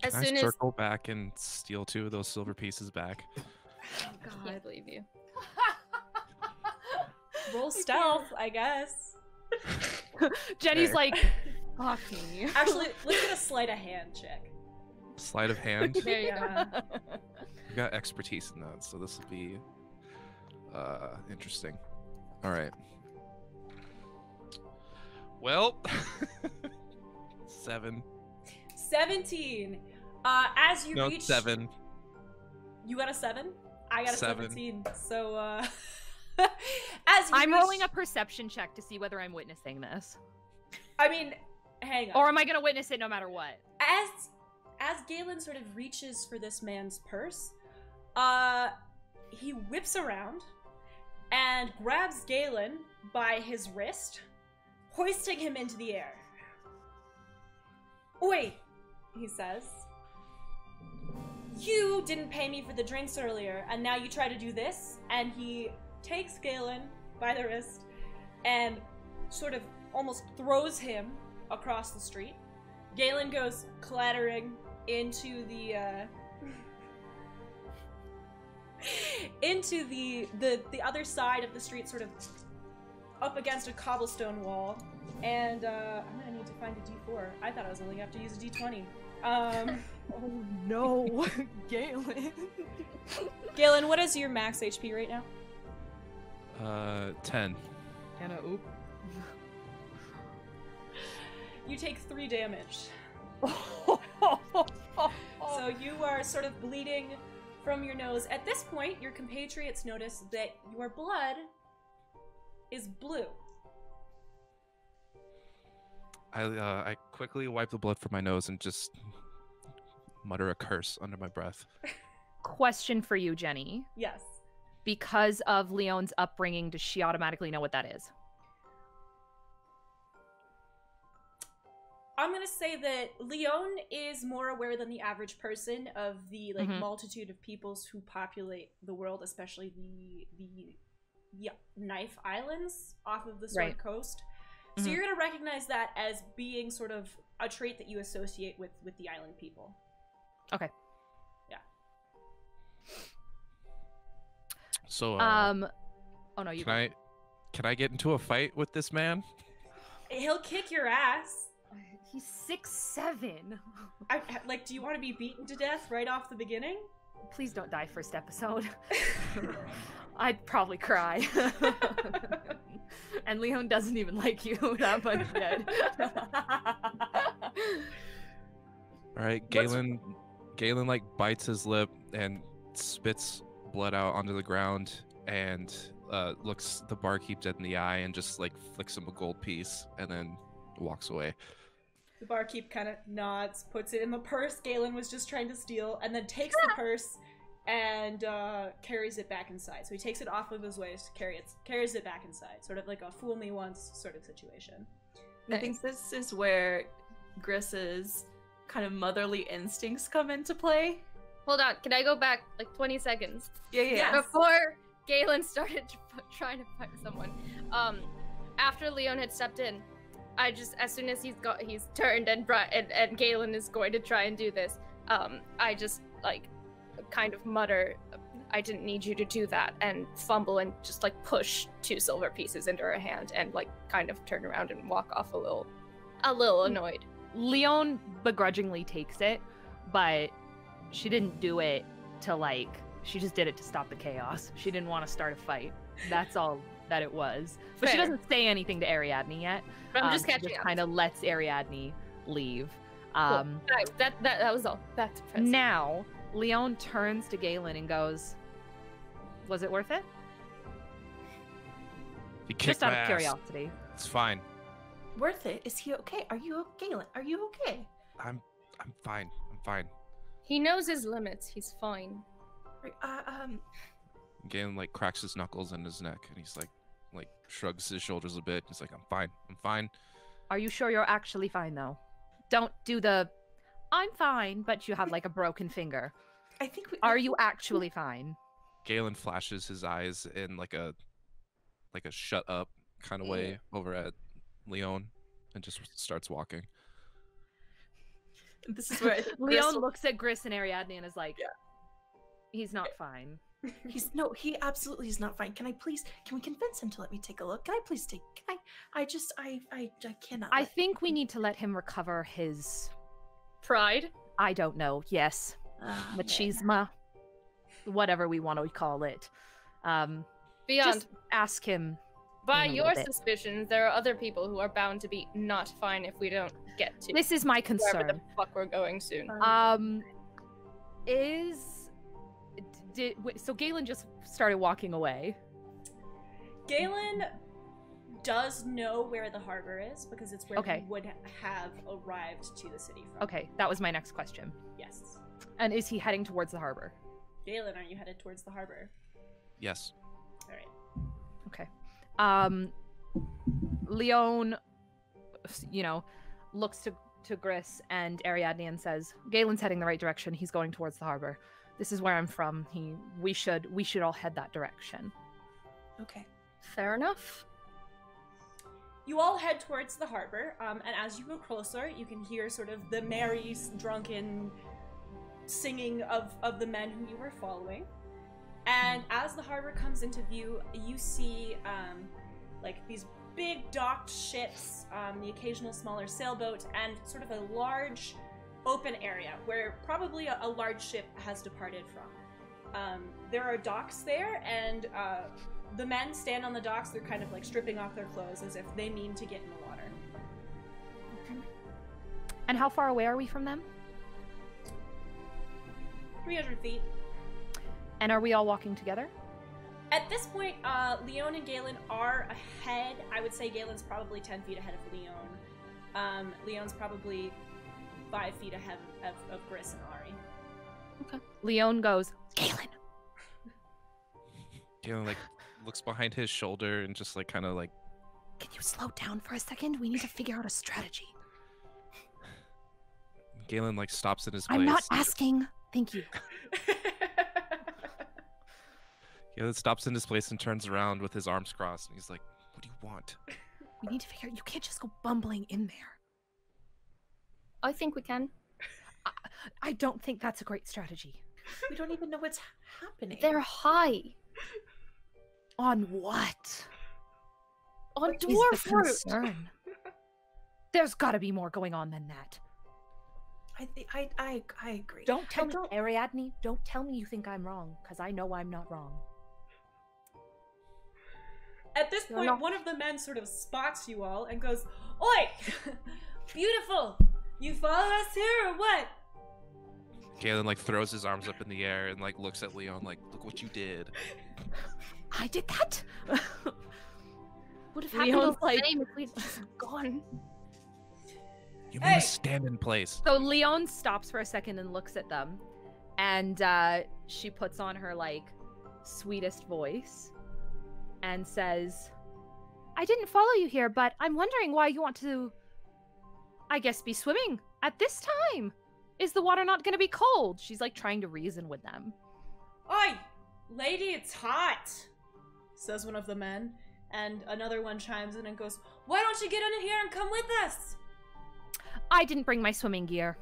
As Can soon I as circle back and steal 2 of those silver pieces back? I can't believe you. Roll stealth, I guess. Jenny's Fair. like, fuck me. Actually, let's get a sleight of hand check. Sleight of hand. There you go. We got expertise in that, so this will be interesting. All right. Well, 7. 17. As you No, reach 7. You got a 7? I got a 7. 17. So, as you I'm reach- rolling a perception check to see whether I'm witnessing this. I mean, hang on. Or am I gonna witness it no matter what? As Galen sort of reaches for this man's purse, he whips around and grabs Galen by his wrist, hoisting him into the air. Wait, he says. You didn't pay me for the drinks earlier, and now you try to do this? And he takes Galen by the wrist and sort of almost throws him across the street. Galen goes clattering into the into the other side of the street, sort of up against a cobblestone wall. And I'm gonna need to find a D4. I thought I was only gonna have to use a D20. Oh no, Galen. Galen, what is your max HP right now? 10. Hannah, oop. You take 3 damage. So you are sort of bleeding from your nose. At this point, your compatriots notice that your blood is blue. I quickly wipe the blood from my nose and just mutter a curse under my breath. Question for you, Jenny. Yes. Because of Leon's upbringing, does she automatically know what that is? I'm gonna say that Leon is more aware than the average person of the multitude of peoples who populate the world, especially the Knife Islands off of the Sword Coast. So you're gonna recognize that as being sort of a trait that you associate with the island people. Okay. Yeah. So oh no, you can I get into a fight with this man? He'll kick your ass. He's 6'7". Like, do you want to be beaten to death right off the beginning? Please don't die first episode. I'd probably cry. And Leon doesn't even like you that much yet. All right, Galen like bites his lip and spits blood out onto the ground and looks the barkeep dead in the eye and just like flicks him a gold piece and then walks away. The barkeep kind of nods, puts it in the purse Galen was just trying to steal, and then takes the purse and carries it back inside. So he takes it off of his waist, carries it back inside, sort of like a fool me once sort of situation. I think this is where Griss's kind of motherly instincts come into play. Hold on, can I go back like 20 seconds? Yeah. Before Galen started trying to fight someone, after Leon had stepped in, I just, as soon as he's turned and Galen is going to try and do this, I just like kind of mutter, I didn't need you to do that, and fumble and just like push 2 silver pieces into her hand and like kind of turn around and walk off a little annoyed. Leon begrudgingly takes it, but she didn't do it to like, she just did it to stop the chaos. She didn't want to start a fight. That's all that it was. But she doesn't say anything to Ariadne yet. But I'm just catching just up. kind of lets Ariadne leave. Cool. That was all. That's impressive. Now, Leon turns to Galen and goes, was it worth it? He kicked Just my out of ass. curiosity. It's fine. Worth it? Is he okay? Are you okay, Galen? Are you okay? I'm fine. I'm fine. He knows his limits. He's fine. Galen like cracks his knuckles in his neck and he's like shrugs his shoulders a bit. He's like, I'm fine. I'm fine. Are you sure you're actually fine though? Don't do the I'm fine, but you have like a broken finger. I think Are you actually fine? Galen flashes his eyes in like a shut up kind of way over at Leon and just starts walking. This is where I think Leon looks at Griss and Ariadne and is like, he's not fine. He absolutely is not fine. Can we convince him to let me take a look? I cannot. I think we need to let him recover his Pride? I don't know. Yes. Machismo. Whatever we want to call it. Beyond. Just ask him. By in a your little bit. suspicions, there are other people who are bound to be not fine if we don't get to This is my wherever concern. the fuck we're going soon. So Galen just started walking away. Galen does know where the harbor is because it's where Okay. he would have arrived to the city from. Okay, that was my next question. Yes. And is he heading towards the harbor? Galen, are you headed towards the harbor? Yes. All right. Okay. Leon, looks to Gris and Ariadne and says, Galen's heading the right direction. He's going towards the harbor. This is where I'm from. We should all head that direction. Okay. Fair enough. You all head towards the harbor, and as you go closer, you can hear sort of the merry, drunken singing of the men who you were following. And as the harbor comes into view, you see like these big docked ships, the occasional smaller sailboat, and sort of a large open area where probably a large ship has departed from. There are docks there, and the men stand on the docks. They're kind of like stripping off their clothes as if they mean to get in the water. And how far away are we from them? 300 feet. And are we all walking together? At this point, Leon and Galen are ahead. I would say Galen's probably 10 feet ahead of Leon. Leon's probably 5 feet ahead of Gris and Ari. Okay. Leon goes, Galen! Galen, like, looks behind his shoulder and just, like, kind of, like... Can you slow down for a second? We need to figure out a strategy. Galen, like, stops in his place. I'm not asking. Thank you. Galen stops in his place and turns around with his arms crossed, and he's like, what do you want? We need to figure out. You can't just go bumbling in there. I think we can. I don't think that's a great strategy. We don't even know what's happening. They're high. On what? On What is dwarf the fruit. concern? There's got to be more going on than that. I agree. Don't tell me, Ariadne. Don't tell me you think I'm wrong, because I know I'm not wrong. At this You're point, not- one of the men sort of spots you all and goes, Oi! Beautiful! You follow us here or what? Galen, like, throws his arms up in the air and, like, looks at Leon like, look what you did. I did that? Would have Leon's happened the like- same if we'd just gone. You Hey! made us stand in place. So Leon stops for a second and looks at them, and she puts on her, like, sweetest voice and says, I didn't follow you here, but I'm wondering why you want to, I guess, be swimming at this time. Is the water not going to be cold? She's, like, trying to reason with them. Oi! Lady, it's hot! Says one of the men. And another one chimes in and goes, Why don't you get in here and come with us? I didn't bring my swimming gear.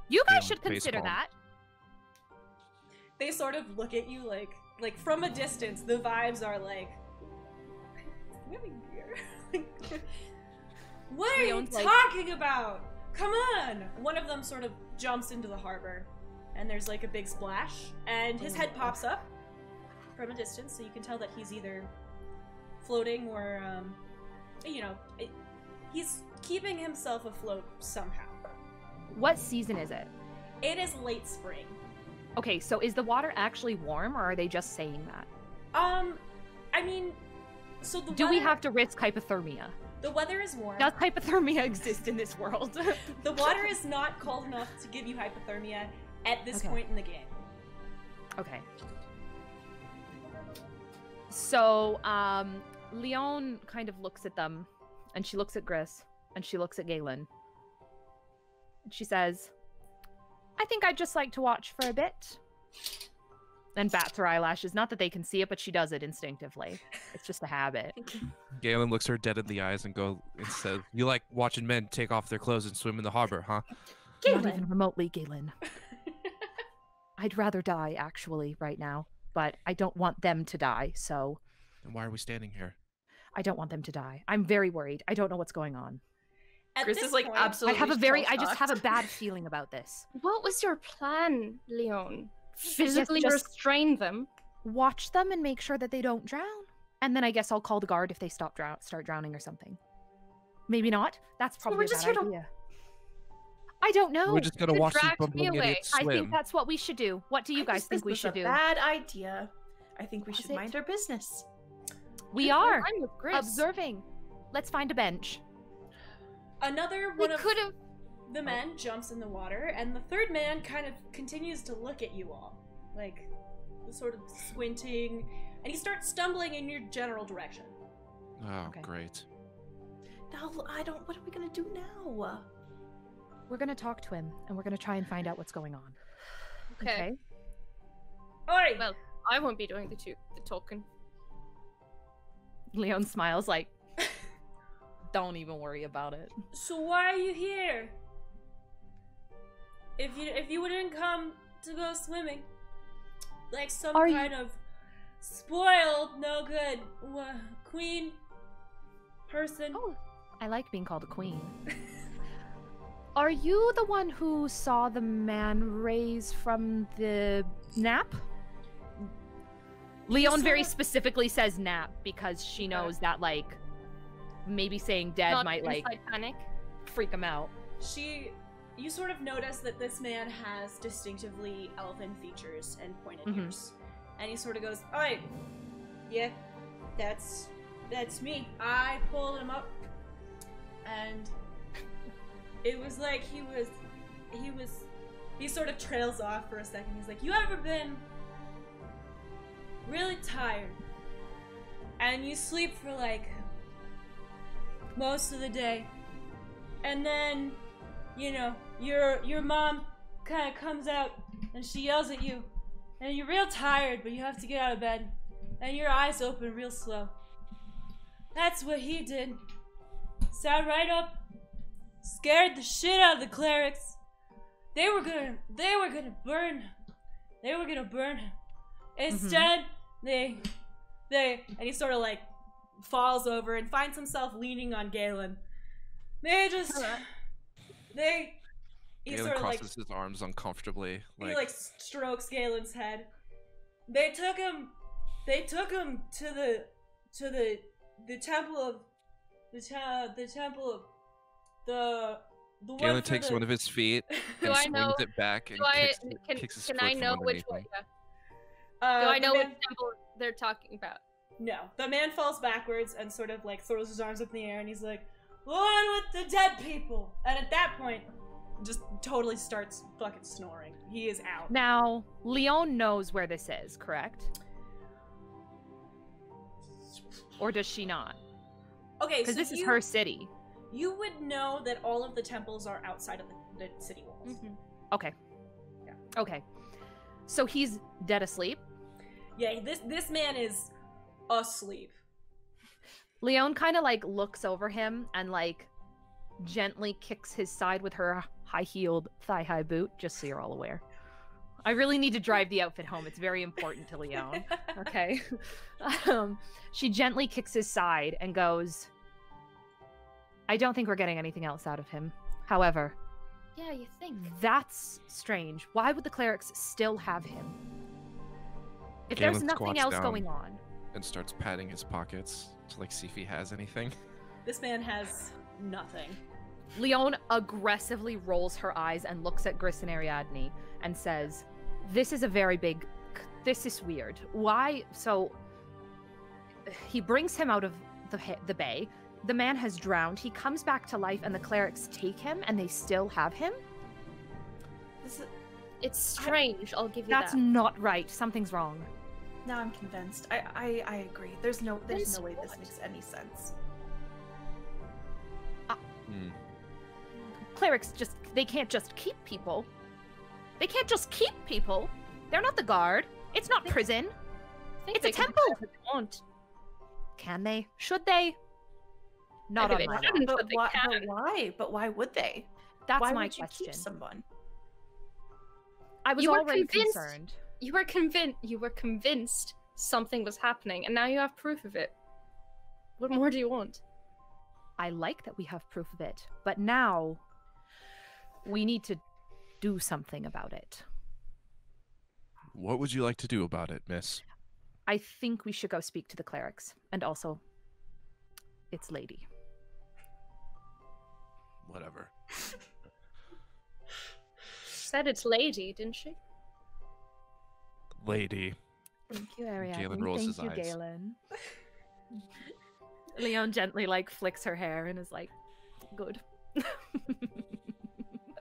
You guys Feeling should consider facepalm. that. They sort of look at you like from a distance, the vibes are like, swimming gear? What are you Leon's like- talking about? Come on! One of them sort of jumps into the harbor, and there's like a big splash, and his head pops up from a distance, so you can tell that he's either floating or, he's keeping himself afloat somehow. What season is it? It is late spring. Okay, so is the water actually warm, or are they just saying that? I mean, so the Do we weather- have to risk hypothermia? The weather is warm. Does hypothermia exist in this world? The water is not cold enough to give you hypothermia at this Okay. point in the game. Okay. So, Leon kind of looks at them, and she looks at Gris, and she looks at Galen. And she says, I think I'd just like to watch for a bit. And bats her eyelashes. Not that they can see it, but she does it instinctively. It's just a habit. Galen looks her dead in the eyes and says, you like watching men take off their clothes and swim in the harbor, huh? Not even remotely, Galen. I'd rather die, actually, right now. But I don't want them to die, so Then why are we standing here? I don't want them to die. I'm very worried. I don't know what's going on. At Chris this is like point, absolutely. I just have a bad feeling about this. What was your plan, Leon? Physically just- restrain them? Watch them and make sure that they don't drown. And then I guess I'll call the guard if they start drowning or something. Maybe not. That's probably we're a just bad here to- idea. I don't know. We're just gonna Then watch these drag me bumbling away. idiots I swim. think that's what we should do. What do you guys think we should do? Bad idea. I think we Was should it? mind our business. We are I'm with Gris. observing. Let's find a bench. Another We one of could have. the men jumps in the water, and the third man kind of continues to look at you all, like sort of squinting, and he starts stumbling in your general direction. Oh, Okay. great. Now, what are we gonna do now? We're gonna talk to him, and we're gonna try and find out what's going on. Okay. Oi! Well, I won't be doing the talking. Leon smiles like, don't even worry about it. So why are you here? If you wouldn't come to go swimming, like some Are kind of spoiled, no good queen person. Oh, I like being called a queen. Are you the one who saw the man raise from the nap? Leon very specifically says nap because she knows that, like, maybe saying dead Not might, like, inside panic. freak him out. You sort of notice that this man has distinctively elven features and pointed Mhm. ears. And he sort of goes, "Oi, yeah, that's me. I pulled him up, and it was like he sort of trails off for a second. He's like, you ever been really tired, and you sleep for like most of the day, and then, you know, your mom kind of comes out and she yells at you, and you're real tired, but you have to get out of bed, and your eyes open real slow. That's what he did. Sat right up, scared the shit out of the clerics. They were gonna burn him. Instead, they and he sort of like falls over and finds himself leaning on Galen. He Galen sort of like crosses his arms uncomfortably. he like strokes Galen's head. They took him to the temple of the one Galen for takes the- one of his feet Do and I swings know? it back and Do I kicks his can foot I from know which underneath one? him. Yeah. Do I the know which man- temple they're talking about? No, the man falls backwards and sort of like throws his arms up in the air, and he's like, "The one with the dead people." And at that point, just totally starts fucking snoring. He is out. Now, Leon knows where this is, correct? Or does she not? Okay, Because so this is her city. You would know that all of the temples are outside of the city walls. Okay. Yeah. Okay. So he's dead asleep. Yeah, this man is asleep. Leon kind of like looks over him and like gently kicks his side with her high-heeled thigh-high boot, just so you're all aware. I really need to drive the outfit home. It's very important to Leon. Okay. She gently kicks his side and goes, I don't think we're getting anything else out of him. However, Yeah, you think. that's strange. Why would the clerics still have him? If Galen there's nothing squats else down. going on. And starts patting his pockets to like see if he has anything. This man has nothing. Leon aggressively rolls her eyes and looks at Gris and Ariadne and says, this is is weird. Why? So he brings him out of the bay. The man has drowned. He comes back to life and the clerics take him and they still have him? It's strange. I'll give you That's that. not right. Something's wrong. Now I'm convinced. I agree. There's no way this what? makes any sense. Clerics they can't just keep people. They can't just keep people. They're not the guard. It's not prison. I think It's a they can do temple. whatever they want. Can they? Should they? Not on Maybe my they watch. shouldn't. But But they why? can. But why? But why would they? That's why my would you question. keep someone? I was You were already convinced. concerned. You were convinced something was happening, and now you have proof of it. What more do you want? I like that we have proof of it, but now we need to do something about it. What would you like to do about it, miss? I think we should go speak to the clerics, and also its lady. Whatever. She said it's lady, didn't she? Lady. Thank you, Ariadne. Galen rolls Thank his you, eyes. Galen. Leon gently like flicks her hair and is like, good.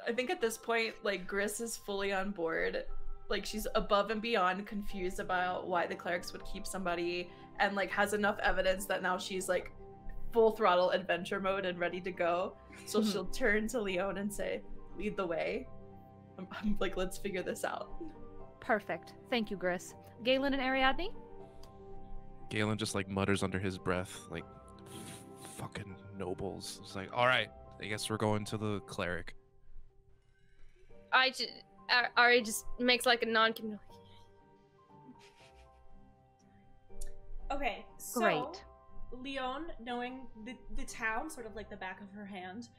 I think at this point, like, Gris is fully on board. Like, she's above and beyond confused about why the clerics would keep somebody, and like has enough evidence that now she's like full throttle adventure mode and ready to go. So she'll turn to Leon and say, lead the way. I'm like, let's figure this out. Perfect. Thank you, Gris. Galen and Ariadne? Galen just like mutters under his breath, like, fucking nobles. It's like, all right, I guess we're going to the cleric. Ari just makes like a non-committal. Okay, so Great. Leon, knowing the town, sort of like the back of her hand,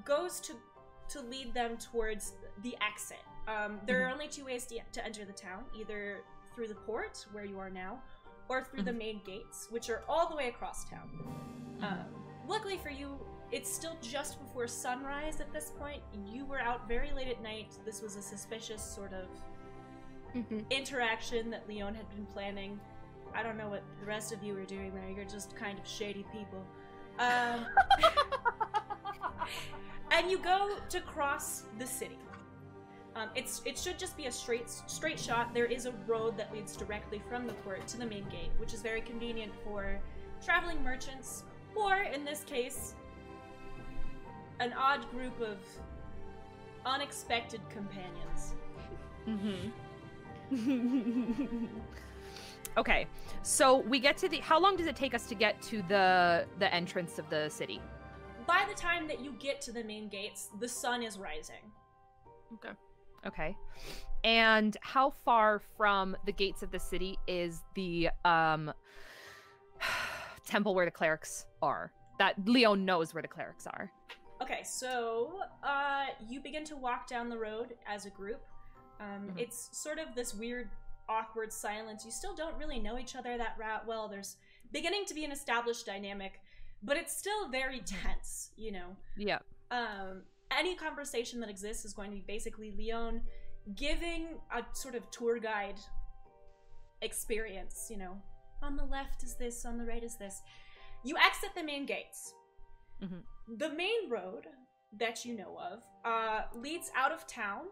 goes to lead them towards the exit. There are only two ways to enter the town, either through the port, where you are now, or through the main gates, which are all the way across town. Luckily for you, it's still just before sunrise at this point. You were out very late at night. This was a suspicious sort of interaction that Leon had been planning. I don't know what the rest of you were doing there. You're just kind of shady people. And you go to cross the city. It should just be a straight shot. There is a road that leads directly from the port to the main gate, which is very convenient for traveling merchants, or in this case, an odd group of unexpected companions. Okay, so we get to the. How long does it take us to get to the entrance of the city? By the time that you get to the main gates, the sun is rising. Okay. And how far from the gates of the city is the temple where the clerics are? That Leon knows where the clerics are. Okay, so you begin to walk down the road as a group. It's sort of this weird, awkward silence. You still don't really know each other that well. There's beginning to be an established dynamic, but it's still very tense, you know? Yeah. Any conversation that exists is going to be basically Leon giving a sort of tour guide experience, you know? On the left is this, on the right is this. You exit the main gates. The main road that you know of leads out of town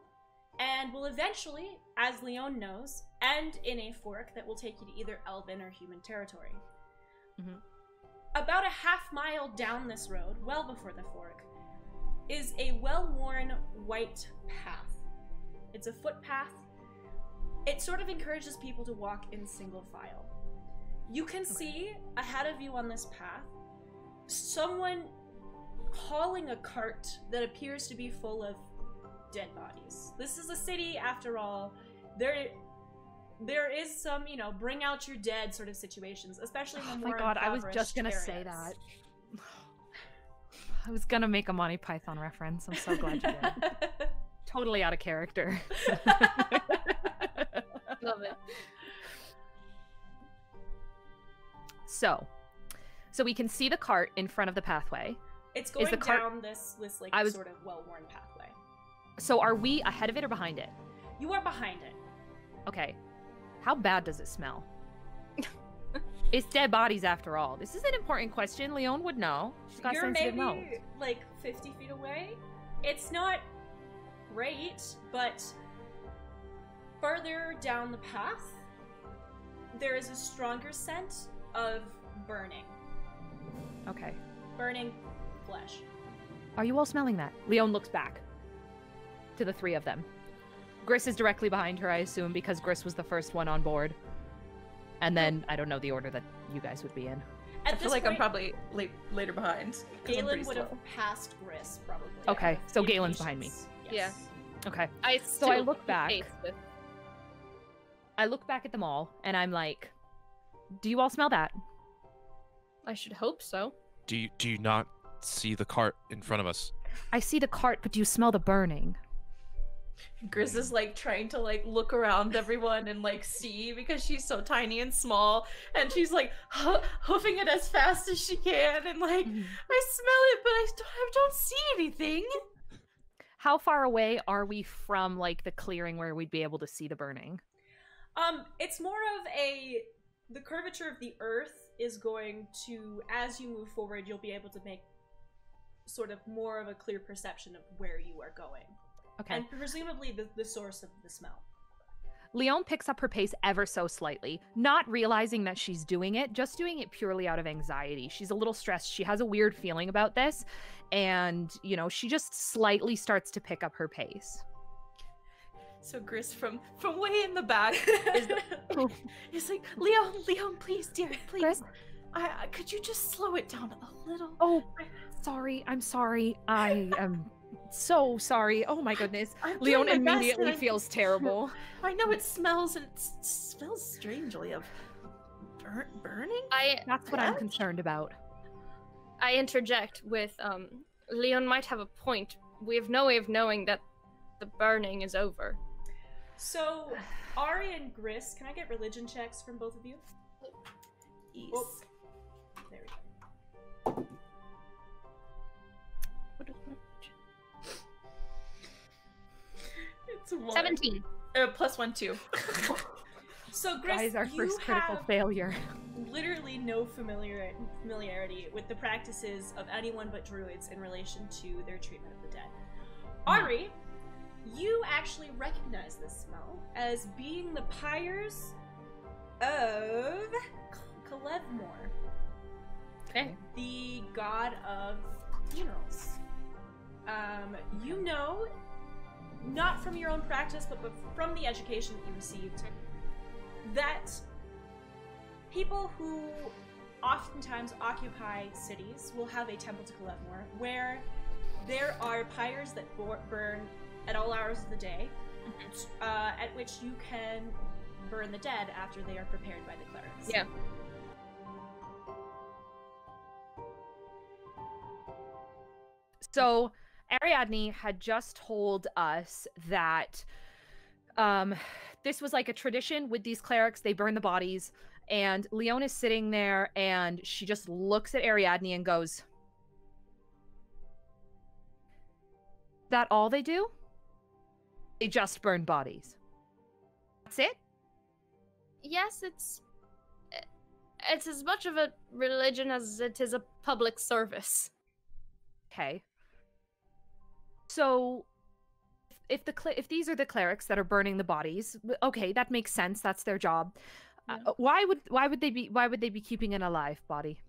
and will eventually, as Leon knows, end in a fork that will take you to either Elven or human territory. About a half-mile down this road, well before the fork, is a well-worn white path. It's a footpath. It sort of encourages people to walk in single file. You can see ahead of you on this path someone hauling a cart that appears to be full of dead bodies. This is a city, after all. There is some, you know, bring out your dead sort of situations, especially in the more Oh my god, I was just gonna impoverished say areas. that. I was gonna make a Monty Python reference. I'm so glad you did. Totally out of character. Love it. So we can see the cart in front of the pathway. It's going the cart- down this like sort of well-worn pathway. So are we ahead of it or behind it? You are behind it. Okay. How bad does it smell? It's dead bodies after all. This is an important question. Leon would know. She's got You're sensitive maybe nose. like 50 feet away. It's not great, but further down the path, there is a stronger scent of burning. Okay. Burning flesh. Are you all smelling that? Leon looks back to the three of them. Gris is directly behind her, I assume, because Gris was the first one on board. And then, I don't know the order that you guys would be in. At I feel like I'm probably later behind. 'cause I'm Galen pretty would have slow. passed Gris, probably. Okay, so In Galen's behind me. patience. Yeah. Okay. I So I still look back. pace with- I look back at them all, and I'm like, do you all smell that? I should hope so. Do you not see the cart in front of us? I see the cart, but do you smell the burning? Gris is like trying to like look around everyone and like see because she's so tiny and small, and she's like hoofing it as fast as she can, and like I smell it, but I don't see anything. How far away are we from like the clearing where we'd be able to see the burning? It's more of a the curvature of the earth is going to, as you move forward, you'll be able to make sort of more of a clear perception of where you are going. Okay. And presumably the source of the smell. Leon picks up her pace ever so slightly, not realizing that she's doing it, just doing it purely out of anxiety. She's a little stressed. She has a weird feeling about this, and, you know, she just slightly starts to pick up her pace. So Gris from way in the back is like, Leon, please, dear, please. Gris? I could you just slow it down a little? Oh, sorry. I'm sorry. I am so sorry. Oh my goodness. I'm Leon doing my best, immediately and feels terrible. I know it smells, and it smells strangely of burning. That's what I'm concerned about. I interject with, Leon might have a point. We have no way of knowing that the burning is over. So, Ari and Gris, can I get religion checks from both of you? Yes. Oh, there we go. It's a 17. Plus 1, 2. So, Gris, Guys, our you first critical have failure. literally no familiarity with the practices of anyone but druids in relation to their treatment of the dead. Ari, you actually recognize this smell as being the pyres of Kalevmor, Okay. the god of funerals. You know, not from your own practice, but from the education that you received, that people who oftentimes occupy cities will have a temple to Kalevmor, where there are pyres that burn at all hours of the day, at which you can burn the dead after they are prepared by the clerics. Yeah. So, Ariadne had just told us that this was like a tradition with these clerics. They burn the bodies, and Leon is sitting there, and she just looks at Ariadne and goes, "That all they do? They just burn bodies. That's it?" Yes, it's as much of a religion as it is a public service. Okay. So, if these are the clerics that are burning the bodies, okay, that makes sense. That's their job. Yeah. Why would they be keeping an alive body?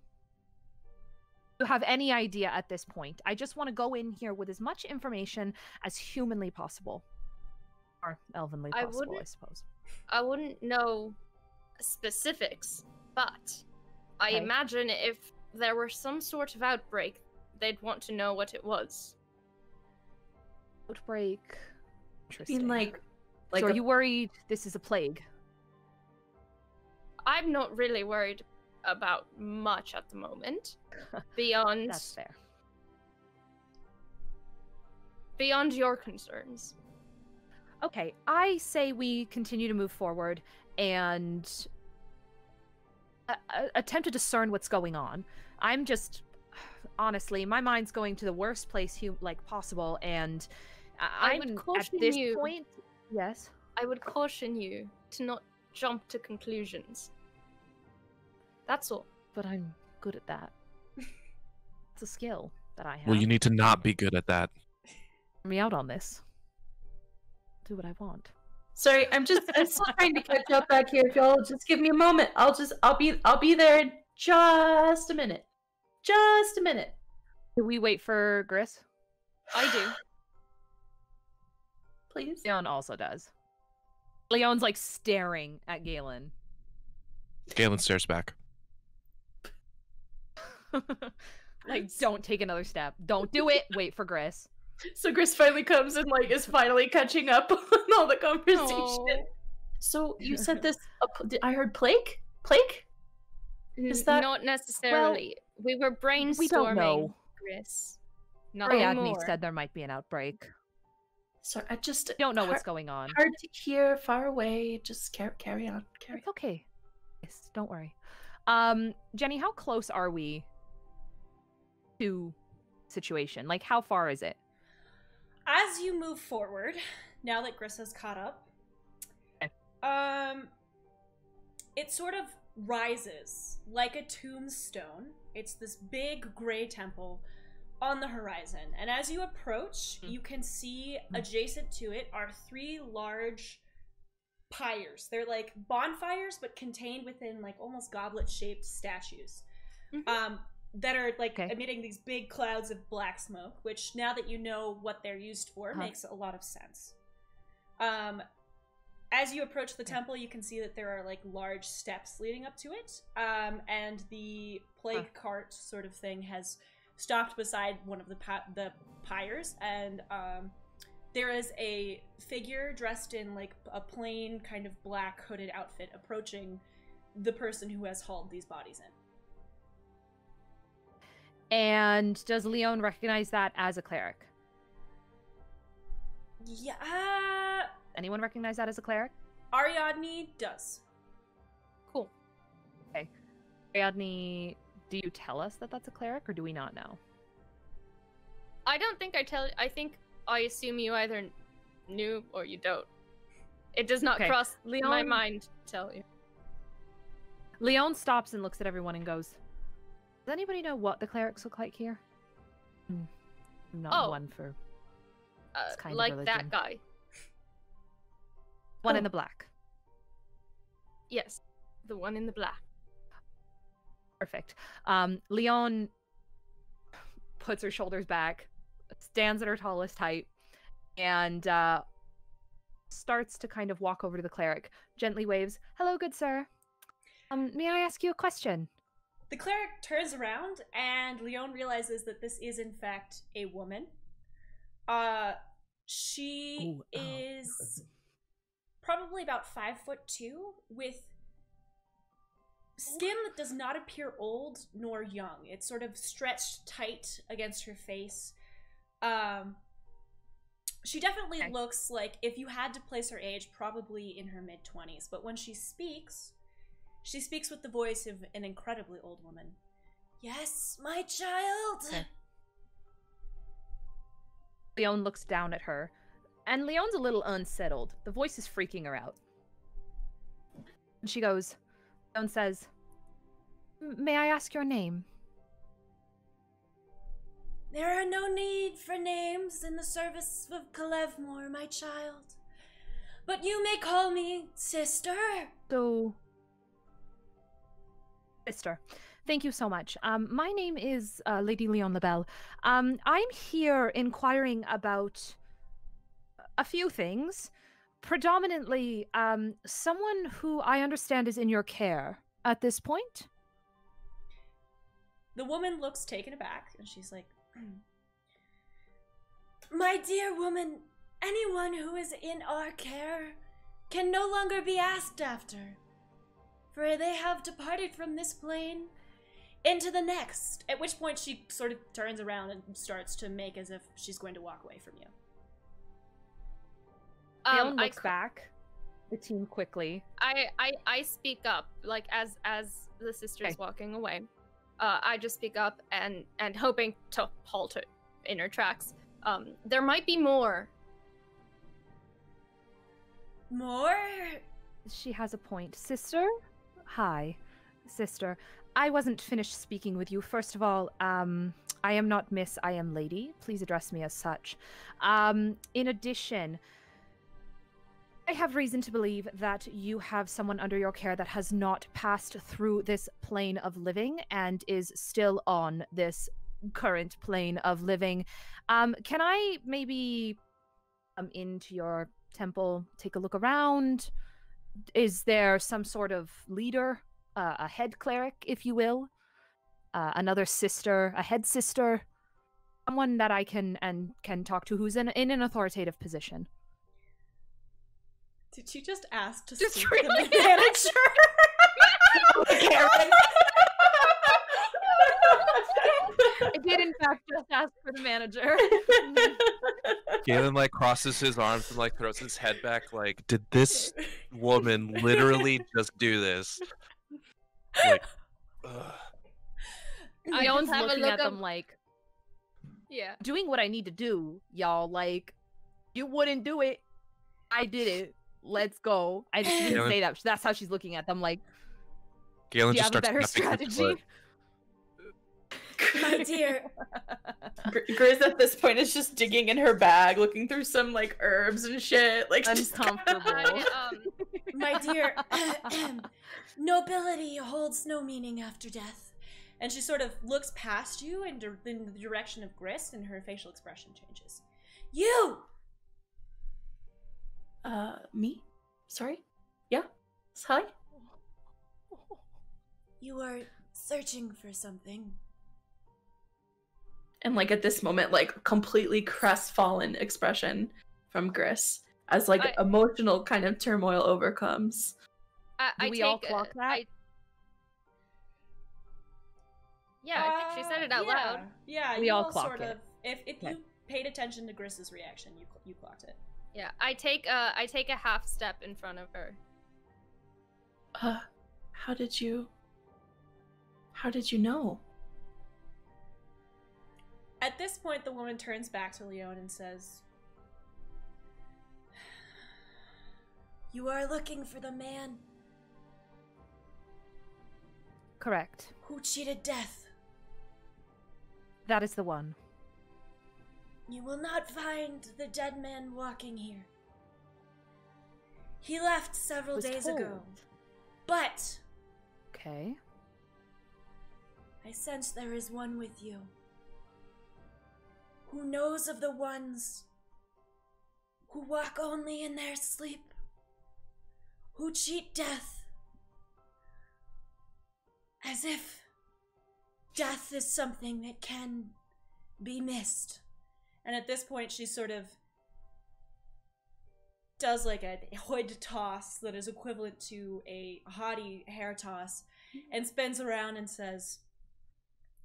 Do you have any idea at this point? I just want to go in here with as much information as humanly possible, or elvenly possible, I suppose. I wouldn't know specifics, but I Okay. imagine if there were some sort of outbreak, they'd want to know what it was. Outbreak. I Interesting. mean, like so are you worried this is a plague? I'm not really worried about much at the moment. Beyond That's fair. beyond your concerns. Okay, I say we continue to move forward and attempt to discern what's going on. I'm just, honestly, my mind's going to the worst place possible, and I would I'm caution at this you. point. Yes, I would caution you to not jump to conclusions. That's all. but I'm good at that. It's a skill that I have. Well, you need to not be good at that. Hear me out on this. Do what I want. Sorry, I'm still trying to catch up back here. If y'all just give me a moment, I'll be there in just a minute. Just a minute. Do we wait for Gris? I do. Please. Leon also does. Leon's like staring at Galen. Galen stares back. Like, don't take another step. Don't do it. Wait for Gris. So Gris finally comes and is finally catching up on all the conversation. Aw. So you said this. I heard plague. Plague? Is that Not necessarily? We were brainstorming, We don't know. Chris. Nothing Ariadne more. said there might be an outbreak. Sorry, I just Don't know what's going on. hard to hear, far away. Just carry on. Carry It's okay. Yes, don't worry. Jenny, how close are we to situation? Like, how far is it? As you move forward, now that Gris has caught up, Okay. it sort of rises like a tombstone. It's this big gray temple on the horizon. And as you approach, you can see adjacent to it are 3 large pyres. They're like bonfires, but contained within like almost goblet-shaped statues. That are like emitting these big clouds of black smoke, which now that you know what they're used for, makes a lot of sense. As you approach the temple, you can see that there are like large steps leading up to it, and the plague cart sort of thing has stopped beside one of the pyres, and there is a figure dressed in like a plain kind of black hooded outfit approaching the person who has hauled these bodies in. And does Leon recognize that as a cleric? Yeah. Anyone recognize that as a cleric? Ariadne does. Cool. Okay. Ariadne, do you tell us that that's a cleric, or do we not know? I don't think I tell. I think I assume you either knew or you don't. It does not cross my mind to tell you. Leon stops and looks at everyone and goes, does anybody know what the clerics look like here? I'm not one for this kind like of religion. that guy. One in the black. Yes, the one in the black. Perfect. Leon puts her shoulders back, stands at her tallest height, and starts to kind of walk over to the cleric, gently waves, hello, good sir. May I ask you a question? The cleric turns around, and Leon realizes that this is, in fact, a woman. She is probably about 5'2", with skin that does not appear old nor young. It's sort of stretched tight against her face. She definitely looks like, if you had to place her age, probably in her mid-20s. But when she speaks with the voice of an incredibly old woman. Yes, my child! Okay. Leon looks down at her, and Leon's a little unsettled. The voice is freaking her out. And she goes, Leon says, may I ask your name? There are no need for names in the service of Kalevmore, my child. But you may call me sister. So... Sister, thank you so much. My name is Lady Leon LaBelle. I'm here inquiring about a few things. Predominantly, someone who I understand is in your care at this point. The woman looks taken aback, and she's like, my dear woman, anyone who is in our care can no longer be asked after. For they have departed from this plane into the next. At which point she sort of turns around and starts to make as if she's going to walk away from you. Leon looks back the team quickly. I speak up, like as the sister's walking away. I just speak up and hoping to halt her in her tracks. There might be more. More? She has a point. Sister? Hi, sister. I wasn't finished speaking with you. First of all, I am not Miss, I am Lady. Please address me as such. In addition, I have reason to believe that you have someone under your care that has not passed through this plane of living and is still on this current plane of living. Can I maybe come into your temple, take a look around? Is there some sort of leader, a head cleric, if you will? Another sister, a head sister? Someone that I can talk to who's in an authoritative position. Did you just ask to Just speak really to the manager? Karen. I did, in fact, just ask for the manager. Galen like crosses his arms and like throws his head back. Like, did this woman literally just do this? Like, Leon's have a looking look at them like, Yeah. doing what I need to do, y'all. Like, you wouldn't do it. I did it. Let's go. I just didn't say that. That's how she's looking at them. Like, Galen Do you just have a starts better tapping his foot. strategy? My dear, Grizz at this point is just digging in her bag, looking through some like herbs and shit. Like just Uncomfortable. my dear, nobility holds no meaning after death. And she sort of looks past you in the direction of Grist, and her facial expression changes. You! Me? Sorry? Yeah? Hi? You are searching for something. And like at this moment, like completely crestfallen expression from Gris as like emotional kind of turmoil overcomes. Do we all clock that? Yeah, I think she said it out loud. Yeah, we you all clock sort it. of. If you paid attention to Gris's reaction, you clocked it. Yeah, I take a half step in front of her. How did you know? At this point, the woman turns back to Leon and says, "You are looking for the man Correct. who cheated death. That is the one. You will not find the dead man walking here. He left several days ago. But Okay. I sense there is one with you who knows of the ones who walk only in their sleep, who cheat death as if death is something that can be missed." And at this point, she sort of does like a hood toss that is equivalent to a haughty hair toss and spins around and says,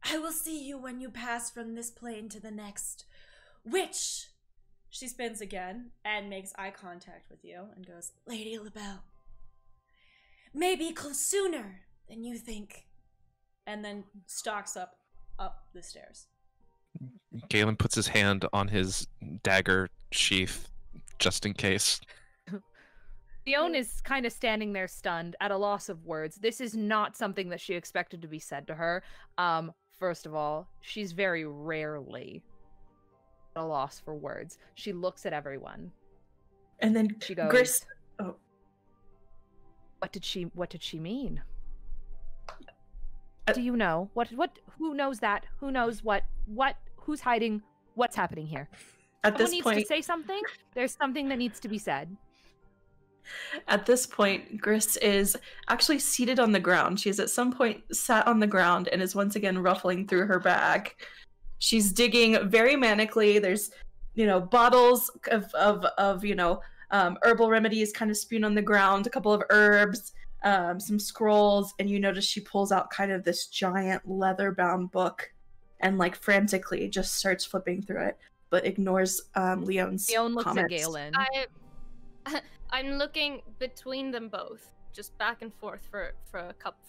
"I will see you when you pass from this plane to the next, which," she spins again and makes eye contact with you and goes, "Lady LaBelle, maybe sooner than you think," and then stalks up the stairs. Galen puts his hand on his dagger sheath, just in case. Leon is kind of standing there stunned, at a loss of words. This is not something that she expected to be said to her. First of all, she's very rarely at a loss for words. She looks at everyone. And then She goes, Gris. Oh, What did she mean? Do you know? Who knows that? Who knows what who's hiding? What's happening here? at Someone this needs point, to say something. There's something that needs to be said. At this point, Gris is actually seated on the ground. She has at some point sat on the ground and is once again ruffling through her bag. She's digging very manically. There's, bottles of herbal remedies kind of spewed on the ground, a couple of herbs, some scrolls, and you notice she pulls out kind of this giant leather-bound book and like frantically just starts flipping through it, but ignores Leon's Leon looks comments. at Galen. I'm looking between them both, just back and forth for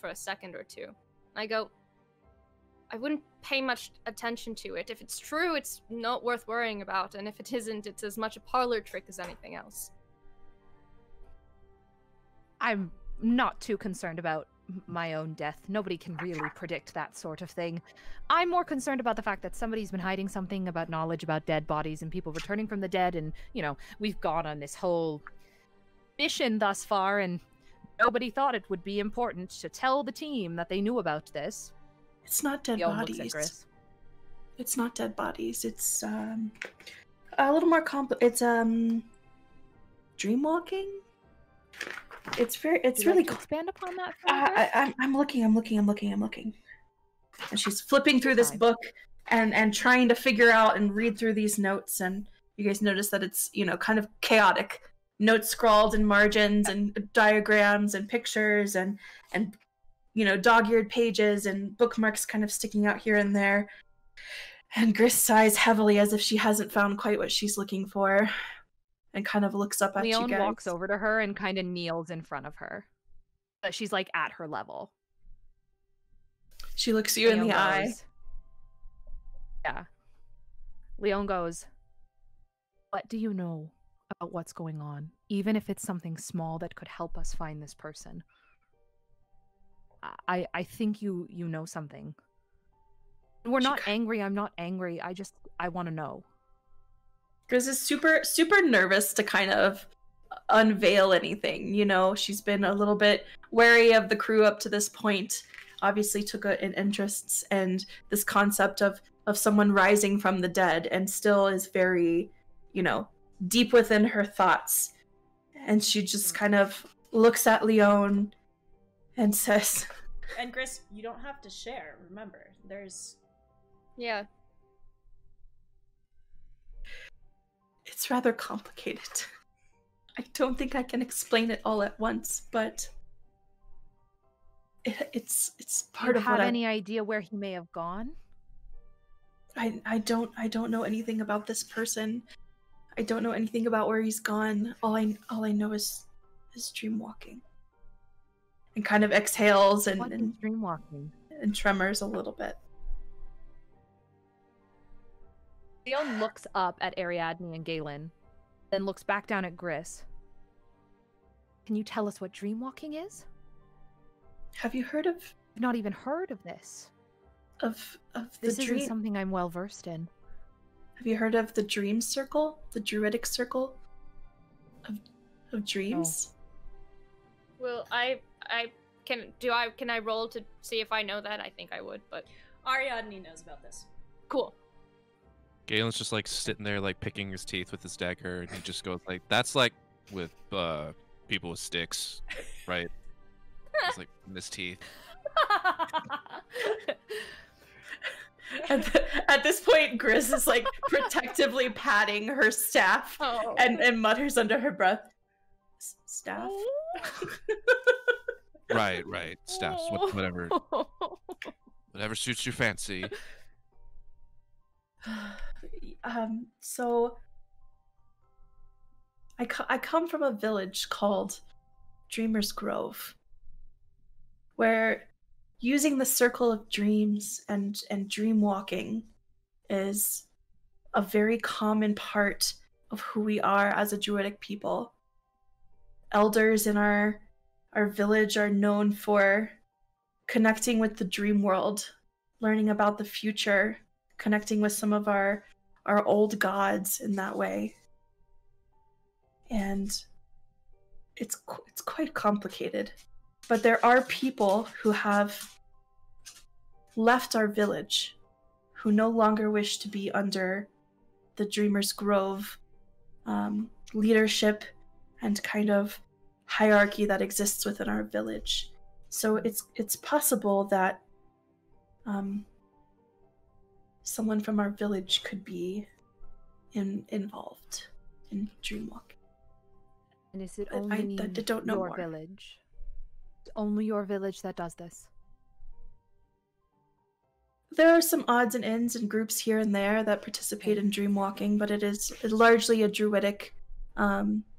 a second or two. I go, I wouldn't pay much attention to it. If it's true, it's not worth worrying about, and if it isn't, it's as much a parlor trick as anything else. I'm not too concerned about my own death. Nobody can really predict that sort of thing. I'm more concerned about the fact that somebody's been hiding something about knowledge about dead bodies and people returning from the dead, and, we've gone on this whole mission thus far, and nobody thought it would be important to tell the team that they knew about this. It's not dead Leon looks at bodies. Gris. It's not dead bodies. It's a little more it's dream walking. It's Would you really like to expand upon that further? I'm looking. And she's flipping through this Fine. book and trying to figure out and read through these notes, and you guys notice that it's, kind of chaotic. Notes scrawled in margins and diagrams and pictures and dog-eared pages and bookmarks kind of sticking out here and there. And Gris sighs heavily as if she hasn't found quite what she's looking for, and kind of looks up at you Leon guys. walks over to her and kind of kneels in front of her. But she's like at her level. She looks you in Leon the eye. goes- Yeah. Leon goes, "What do you know about what's going on? Even if it's something small that could help us find this person." I think you know something. We're not angry. I'm not angry. I want to know. Grizz is super nervous to kind of unveil anything. You know, she's been a little bit wary of the crew up to this point. Obviously took an interest and this concept of someone rising from the dead, and still is very, you know, deep within her thoughts. And she just kind of looks at Leon and says, And Gris, you don't have to share, remember. There's... Yeah. It's rather complicated. I don't think I can explain it all at once, but it's part of what have any idea where he may have gone? I don't know anything about this person. I don't know anything about where he's gone. All I know is dream walking. And kind of exhales and dream walking? And tremors a little bit. Leon looks up at Ariadne and Galen, then looks back down at Gris. Can you tell us what dream walking is? Have you heard of... I've not even heard of this. Of the This dream... isn't something I'm well versed in. Have you heard of the dream circle? The druidic circle of dreams? Well, can I roll to see if I know that? I think I would, but Ariadne knows about this. cool. Galen's just like sitting there, like picking his teeth with his dagger, and he just goes like, "That's like with people with sticks, right?" It's like his teeth. At this point, Gris is like protectively patting her staff and mutters under her breath, "Staff." Right. Staffs, whatever suits your fancy. So I come from a village called Dreamer's Grove, where using the circle of dreams and dream walking is a very common part of who we are as a druidic people. Elders in our village are known for connecting with the dream world, learning about the future, connecting with some of our old gods in that way. And it's quite complicated. But there are people who have left our village, who no longer wish to be under the Dreamer's Grove leadership and kind of hierarchy that exists within our village. So it's possible that someone from our village could be involved in dreamwalking. And is it only I don't know your more. village? It's only your village that does this? There are some odds and ends and groups here and there that participate in dreamwalking, but it is largely a druidic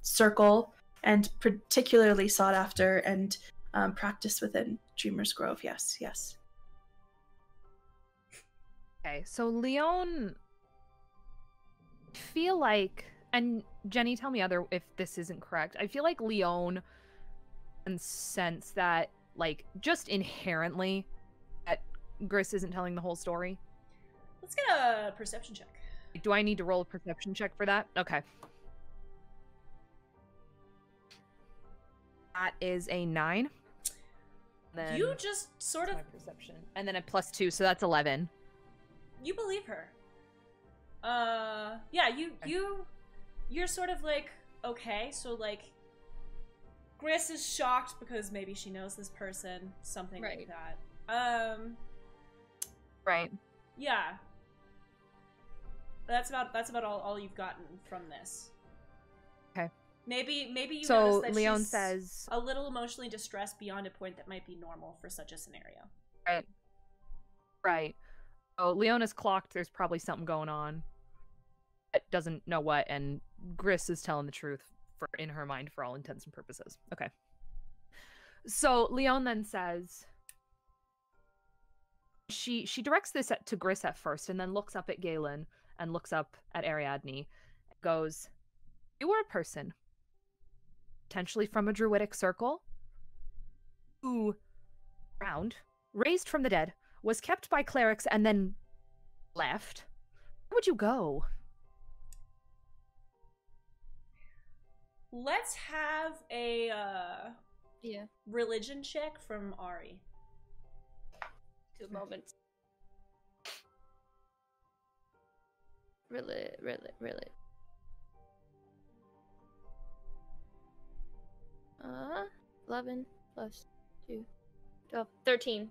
circle, and particularly sought after and practiced within Dreamer's Grove. Yes. Okay, so Leon, I feel like, and Jenny, tell me if this isn't correct. I feel like Leon can sense that, like, just inherently, that Gris isn't telling the whole story. Let's get a perception check. Do I need to roll a perception check for that? Okay. That is a 9. Then You just sort of... my perception. And then a +2, so that's 11. You believe her. Yeah, you're sort of like, okay, so like, Gris is shocked because maybe she knows this person, something like that. Right. Yeah. That's about all you've gotten from this. Okay. Maybe you So notice that Leon she's says, a little emotionally distressed beyond a point that might be normal for such a scenario. Right. So Leon is clocked. There's probably something going on. It doesn't know what, and Gris is telling the truth in her mind for all intents and purposes. Okay. So Leon then says, she directs this to Gris at first, and then looks up at Galen and looks up at Ariadne, and goes, "You were a person, potentially from a druidic circle, who Ground, raised from the dead, was kept by clerics and then left. Where would you go? Let's have a Yeah. religion check from Ari. 2 moments. Really. 11 plus 2, 12, 13.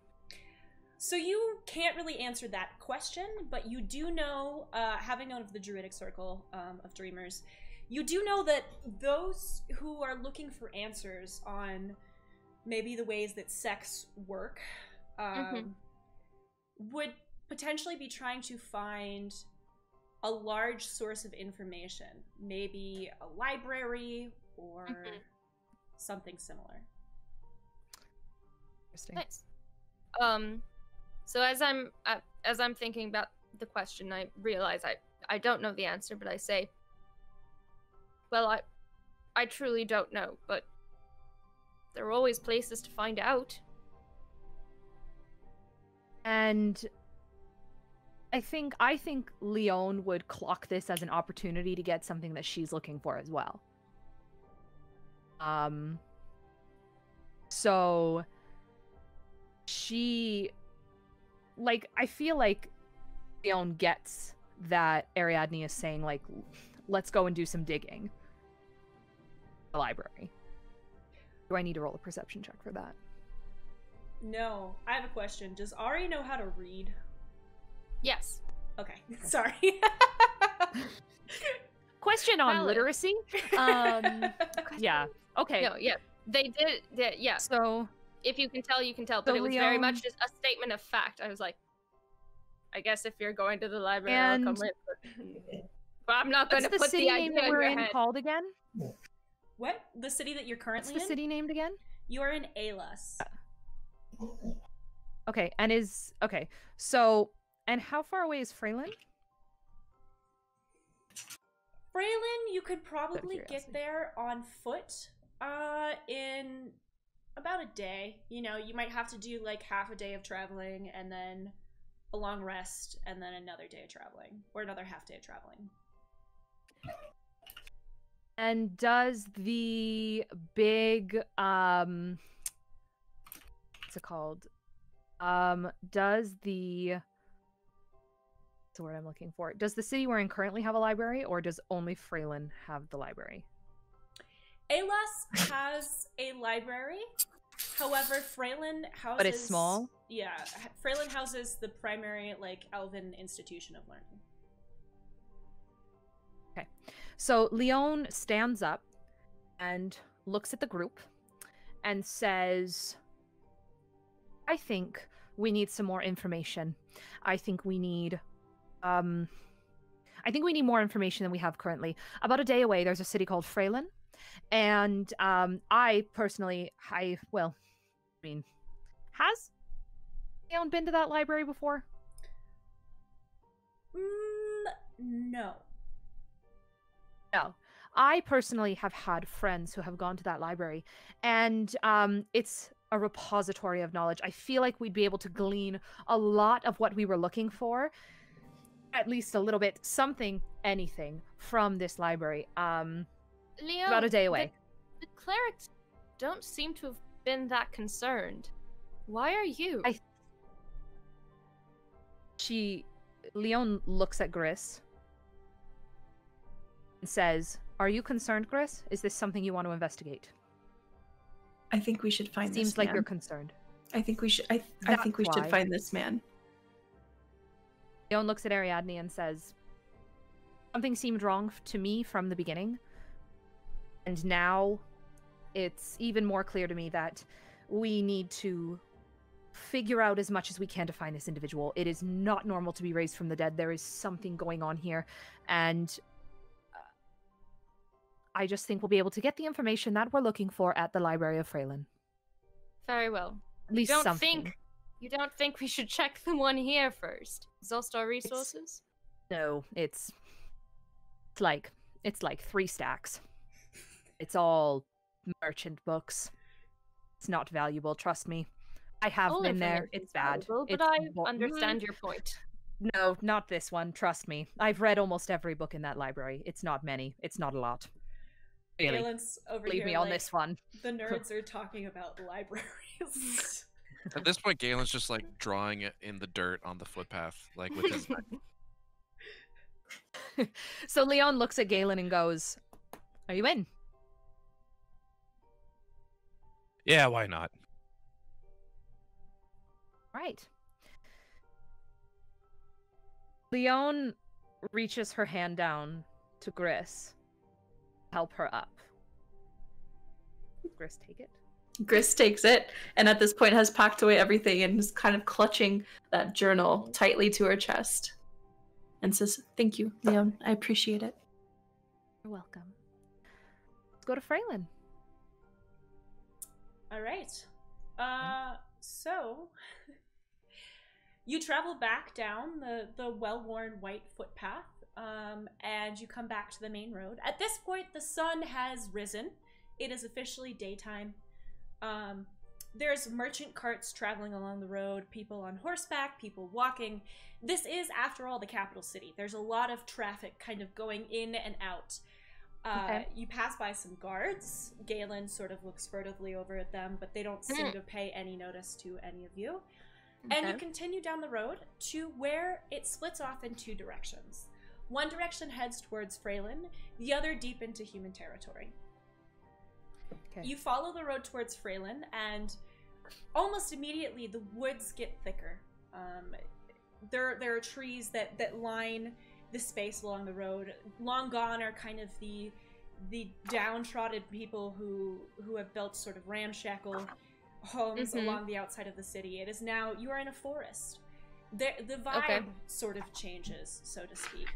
So you can't really answer that question, but you do know, having known of the Druidic Circle of Dreamers, you do know that those who are looking for answers on maybe the ways that sex work would potentially be trying to find a large source of information, maybe a library or something similar. Interesting. Nice. So as I'm thinking about the question, I realize I don't know the answer, but I say, well, I truly don't know, but there are always places to find out. And I think Leone would clock this as an opportunity to get something that she's looking for as well. So she, like, I feel like Leone gets that Ariadne is saying, like, let's go and do some digging. The library. Do I need to roll a perception check for that? No, I have a question. Does Ari know how to read? Yes. Okay, sorry. Question on Valid. literacy. Yeah. Okay. No, yeah. They did, yeah. So If you can tell, you can tell. But So it was very Leone- much just a statement of fact. I was like, I guess if you're going to the library, I'll come And- with. But I'm not going what's to the put city the name idea that in we're your in head. called again? What? The city that you're What's currently the in? city named again? You are in Alas. Okay, and okay. So, and how far away is Freylin? Freylin, you could probably curiosity. get there on foot in about a day. You know, you might have to do like half a day of traveling and then a long rest and then another day of traveling or another half day of traveling. And does the big what's it called? Does the what's the word I'm looking for? Does the city we're in currently have a library, or does only Freylin have the library? Alas has a library. However, Freylin houses... But it's small? Yeah, Freylin houses the primary, like, elven institution of learning. Okay. So Leone stands up and looks at the group and says, I think we need some more information. I think we need more information than we have currently. About a day away, there's a city called Freylin. And I personally, has Leone been to that library before? No. No. I personally have had friends who have gone to that library, and it's a repository of knowledge. I feel like we'd be able to glean a lot of what we were looking for, at least a little bit, something, anything, from this library. Leo, About a day away. The clerics don't seem to have been that concerned. Why are you? Leone looks at Gris and says, "Are you concerned, Gris? Is this something you want to investigate?" I think we should find this Seems like man. you're concerned. I think we should. I That's think we should why. find this man. Leone looks at Ariadne and says, "Something seemed wrong to me from the beginning, and now it's even more clear to me that we need to figure out as much as we can to find this individual. It is not normal to be raised from the dead. There is something going on here, and I just think we'll be able to get the information that we're looking for at the Library of Freylin. Very well. At least something." You don't think we should check the one here first? Zolstar Resources? No, it's like 3 stacks. It's all merchant books. It's not valuable, trust me. I have I'll been learn from there. this It's bad. valuable, but It's I understand your point. No, not this one. Trust me. I've read almost every book in that library. It's not many. It's not a lot. Really. Galen's over Believe here, me on like, this one. the nerds are talking about libraries. At this point, Galen's just like drawing it in the dirt on the footpath, like with his. So Leon looks at Galen and goes, "Are you in?" Yeah, why not? Right. Leon reaches her hand down to Gris. Help her up. Gris, take it. Gris takes it, and at this point has packed away everything and is kind of clutching that journal tightly to her chest. And says, "Thank you, Leon. I appreciate it." You're welcome. Let's go to Freylin. All right. So you travel back down the well-worn white footpath, and you come back to the main road. At this point, the sun has risen. It is officially daytime. There's merchant carts traveling along the road, people on horseback, people walking. This is, after all, the capital city. There's a lot of traffic kind of going in and out. Okay. You pass by some guards. Galen sort of looks furtively over at them, but they don't seem to pay any notice to any of you. And you continue down the road to where it splits off in two directions. One direction heads towards Freylin, the other deep into human territory. Okay. You follow the road towards Freylin, and almost immediately the woods get thicker. There are trees that line the space along the road. Long gone are kind of the downtrodden people who have built sort of ramshackle homes along the outside of the city. It is now, you are in a forest. The vibe sort of changes, so to speak.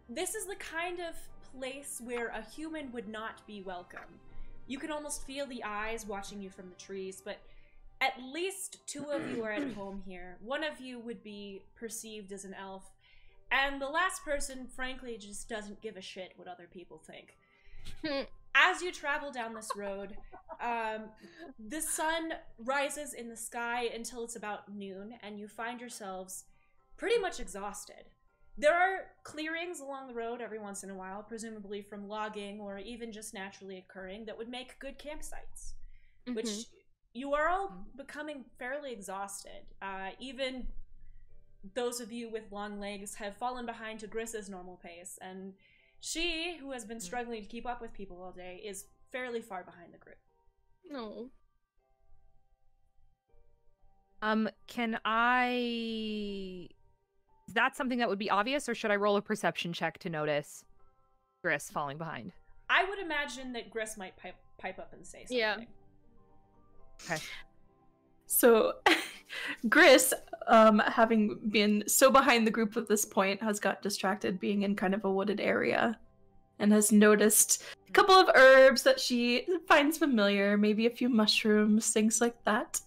This is the kind of place where a human would not be welcome. You can almost feel the eyes watching you from the trees, but at least two of you are at home here. One of you would be perceived as an elf, and the last person, frankly, just doesn't give a shit what other people think. As you travel down this road, the sun rises in the sky until it's about noon, and you find yourselves pretty much exhausted. There are clearings along the road every once in a while, presumably from logging or even just naturally occurring, that would make good campsites, which you are all becoming fairly exhausted. Even those of you with long legs have fallen behind to Gris's normal pace, and she, who has been struggling to keep up with people all day, is fairly far behind the group. No. Can I... Is that something that would be obvious, or should I roll a perception check to notice Gris falling behind? I would imagine that Gris might pipe up and say something. Yeah. Okay. So, Gris, having been so behind the group at this point, has got distracted being in kind of a wooded area and has noticed a couple of herbs that she finds familiar, maybe a few mushrooms, things like that.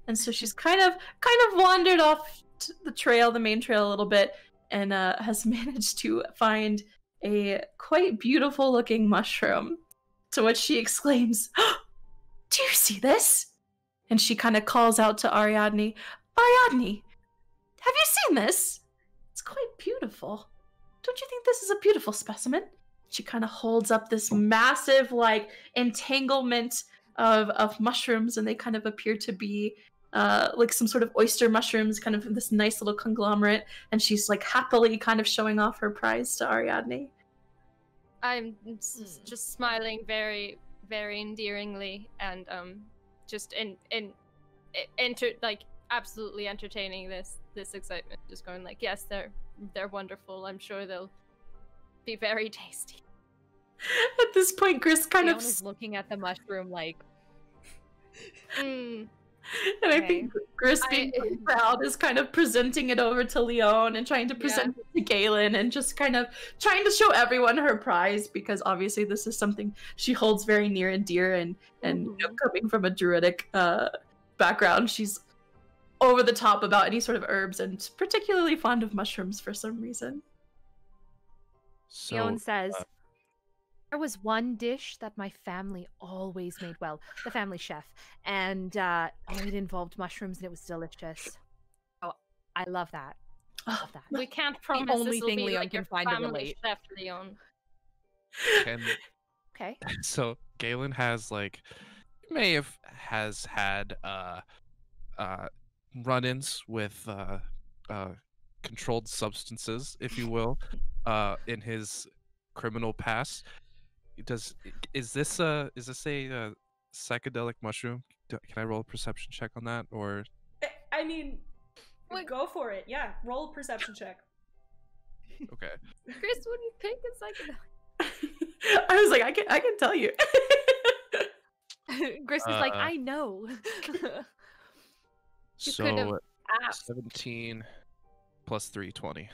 And so she's kind of wandered off the trail, the main trail a little bit, and has managed to find a quite beautiful looking mushroom, to which she exclaims, "Oh, do you see this?" And she kind of calls out to Ariadne, "Ariadne, have you seen this? It's quite beautiful. Don't you think this is a beautiful specimen?" She kind of holds up this massive, like, entanglement of mushrooms, and they kind of appear to be like some sort of oyster mushrooms, kind of this nice little conglomerate, and she's like happily kind of showing off her prize to Ariadne. I'm just smiling very, very endearingly, and just like absolutely entertaining this excitement. Just going like, yes, they're wonderful. I'm sure they'll be very tasty. At this point, Gris kind Leon of is looking at the mushroom like, And I think Gris, being really proud, is kind of presenting it over to Leon and trying to present it to Galen and just kind of trying to show everyone her prize, because obviously this is something she holds very near and dear, and you know, coming from a druidic background, she's over the top about any sort of herbs and particularly fond of mushrooms for some reason. So, Leon says, There was one dish that my family always made well, the family chef, and it involved mushrooms and it was delicious. Oh, I love that. I love that. We can't promise only this will thing be Leon like can your find to family relate. chef, Leon. And Okay. so Galen has has had run-ins with controlled substances, if you will, in his criminal past. Is this a psychedelic mushroom? Can I roll a perception check on that, or? I mean, What? go for it. Yeah, roll a perception check. Okay. Chris, what do you think? It's like I was like, I can tell you. Gris is like, I know. You could have So asked. 17 plus 3, 20.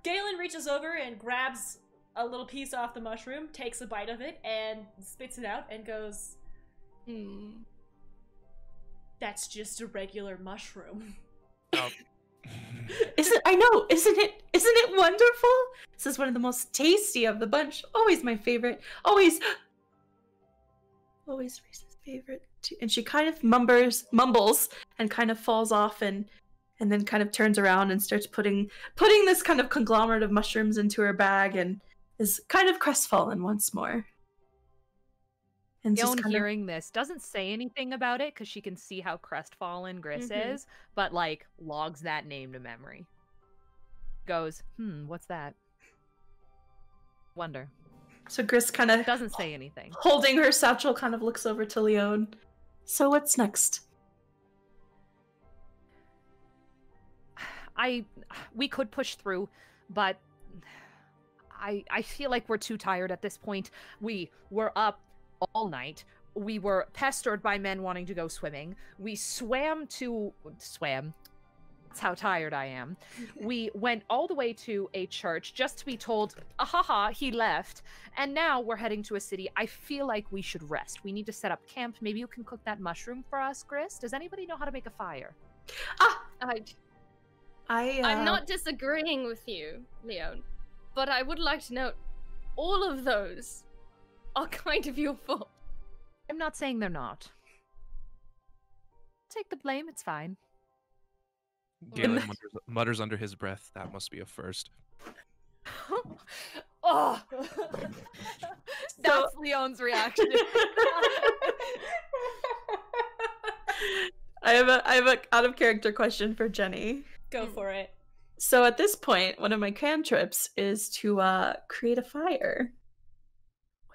Galen reaches over and grabs a little piece off the mushroom, takes a bite of it, and spits it out and goes, "That's just a regular mushroom." Isn't it wonderful? This is one of the most tasty of the bunch. Always my favorite. Always Reese's favorite too. And she kind of mumbles and kind of falls off and then kind of turns around and starts putting this kind of conglomerate of mushrooms into her bag and is kind of crestfallen once more. And just Leon kind of, hearing this doesn't say anything about it because she can see how crestfallen Gris is, but like logs that name to memory. Goes, what's that? Wonder. so Gris kind of Doesn't say anything. holding her satchel kind of looks over to Leon. So what's next? We could push through, but I feel like we're too tired at this point. We were up all night. We were pestered by men wanting to go swimming. We swam. That's how tired I am. We went all the way to a church just to be told, ahaha, he left. And now we're heading to a city. I feel like we should rest. We need to set up camp. Maybe you can cook that mushroom for us, Gris? Does anybody know how to make a fire? I'm not disagreeing with you, Leon, but I would like to note all of those are kind of your fault. I'm not saying they're not. Take the blame, it's fine. Galen mutters under his breath, "That must be a first." Oh, that's Leon's reaction. I have a out of character question for Jenny. Go for it. So at this point, one of my cantrips is to create a fire.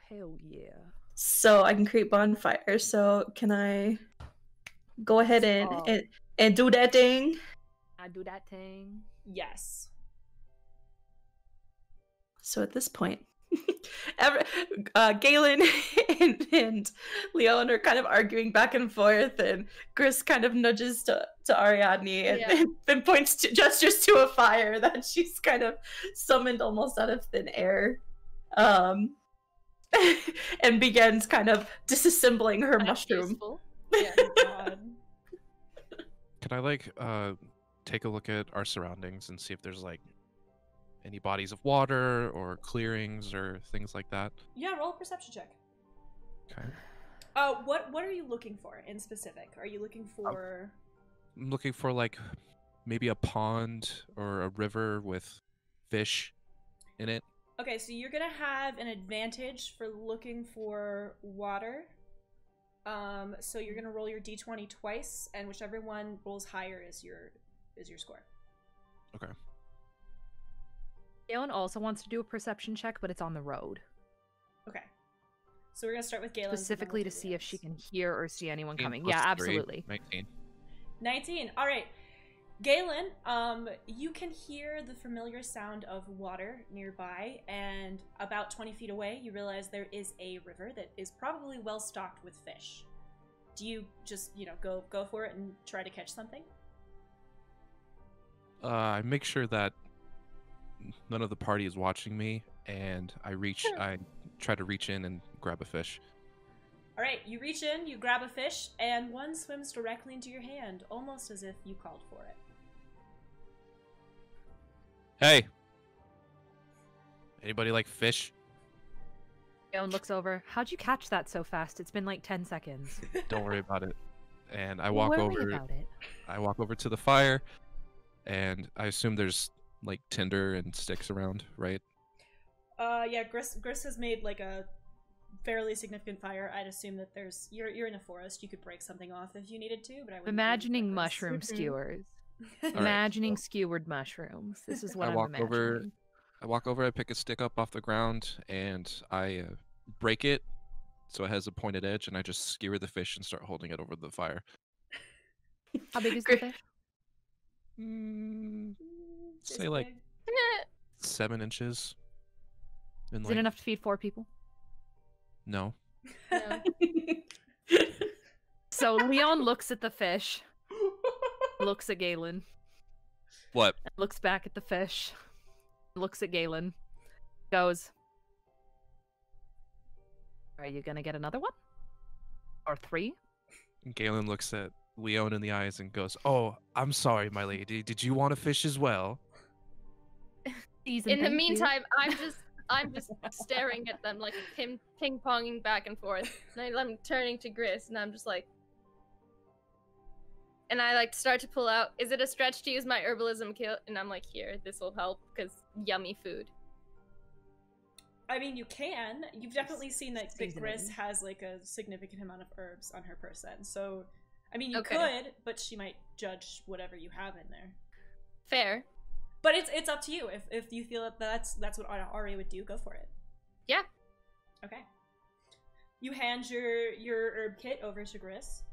Hell yeah. So I can create bonfire. So can I go ahead and do that thing? I do that thing. Yes. So at this point, Galen and Leon are kind of arguing back and forth, and Gris kind of nudges to Ariadne and gestures to a fire that she's kind of summoned almost out of thin air, and begins kind of disassembling her mushroom. Useful. Yeah. God. Can I take a look at our surroundings and see if there's any bodies of water or clearings or things like that? Yeah, roll a perception check. Okay. What are you looking for in specific? Are you looking for? I'm looking for maybe a pond or a river with fish in it. Okay, so you're gonna have an advantage for looking for water. So you're gonna roll your d20 twice, and whichever one rolls higher is your score. Okay. Galen also wants to do a perception check, but it's on the road. Okay. So we're gonna start with Galen. Specifically to see if she can hear or see anyone 18 coming. plus Yeah, 3, absolutely. 19. 19. All right. Galen, you can hear the familiar sound of water nearby, and about 20 feet away, you realize there is a river that is probably well stocked with fish. Do you just, go for it and try to catch something? I make sure that none of the party is watching me, and I try to reach in and grab a fish. All right, you reach in, you grab a fish, and one swims directly into your hand, almost as if you called for it. Hey! Anybody like fish? Leon looks over. How'd you catch that so fast? It's been like 10 seconds. Don't worry about it. And I Well, walk worry over. about it. I walk over to the fire, and I assume there's like tinder and sticks around, right? Yeah, Gris has made like a fairly significant fire. I'd assume that you're in a forest. You could break something off if you needed to, but I wouldn't. Imagining mushroom skewers. Imagining skewered mushrooms. This is what I'm imagining. I walk over, I pick a stick up off the ground, and I break it so it has a pointed edge, and I just skewer the fish and start holding it over the fire. How big is the fish? Say like 7 inches. Is it enough to feed 4 people? No. No. So Leon looks at the fish, looks at Galen. What? Looks back at the fish, looks at Galen, goes, "Are you gonna get another one? Or 3? Galen looks at Leon in the eyes and goes, "Oh, I'm sorry, my lady. Did you want a fish as well?" In the meantime, I'm just staring at them like ping-ponging back and forth. And I'm turning to Gris, and I'm just like... And I like start to pull out, is it a stretch to use my herbalism kit? And I'm like, here, this will help, because yummy food. I mean, you can. You've definitely seen that Gris has like a significant amount of herbs on her person. So, I mean, you could, but she might judge whatever you have in there. Fair. But it's up to you. If you feel that that's what Ari would do, go for it. Yeah. Okay. You hand your herb kit over to Gris.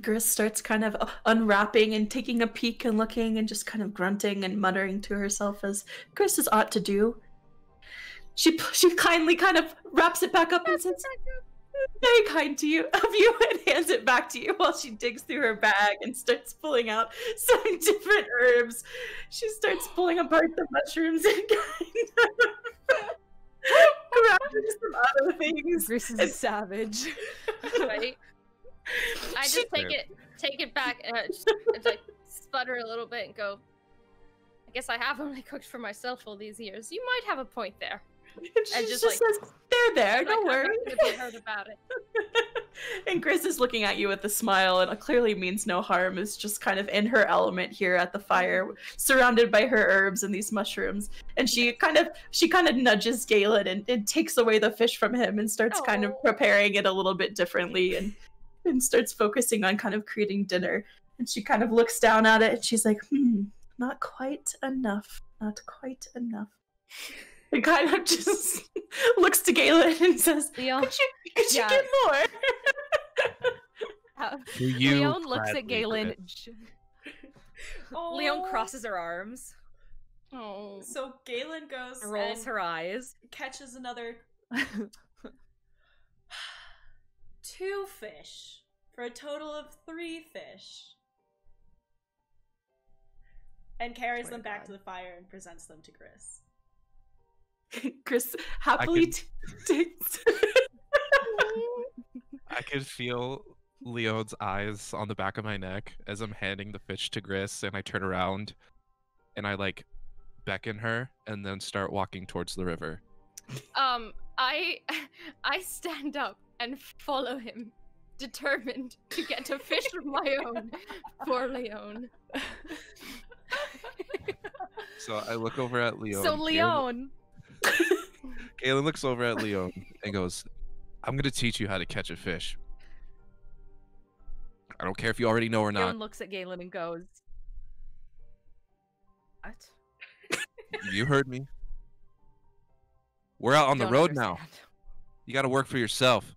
Gris starts kind of unwrapping and taking a peek and looking and just kind of grunting and muttering to herself as Gris is ought to do. She kindly kind of wraps it back up and says, "Very kind of you," and hands it back to you while she digs through her bag and starts pulling out some different herbs. She starts pulling apart the mushrooms and kind of grabbing some other things. Gris is a savage. Right? I just take it back and like sputter a little bit and go, I guess I have only cooked for myself all these years. You might have a point there. And she just like, says, "They're there, don't worry." I heard about it. And Gris is looking at you with a smile and clearly means no harm, is just kind of in her element here at the fire, surrounded by her herbs and these mushrooms. And she kind of nudges Galen and takes away the fish from him and starts kind of preparing it a little bit differently and starts focusing on kind of creating dinner. And she kind of looks down at it and she's like, not quite enough. Not quite enough. And kind of just looks to Galen and says, Leon, could you get more? Leon looks at Galen. Leon crosses her arms. Oh. So Galen goes rolls her eyes. Catches another 2 fish for a total of 3 fish. And carries them back to the fire and presents them to Gris. Gris happily takes. I could feel Leon's eyes on the back of my neck as I'm handing the fish to Gris, and I turn around and I like beckon her and then start walking towards the river. I stand up and follow him, determined to get a fish of my own for Leon. So I look over at Leon. So Leon. Galen looks over at Leon and goes, "I'm gonna teach you how to catch a fish. I don't care if you already know or not." Leon looks at Galen and goes, "What?" You heard me. We're out on the Don't road understand. now. You gotta work for yourself.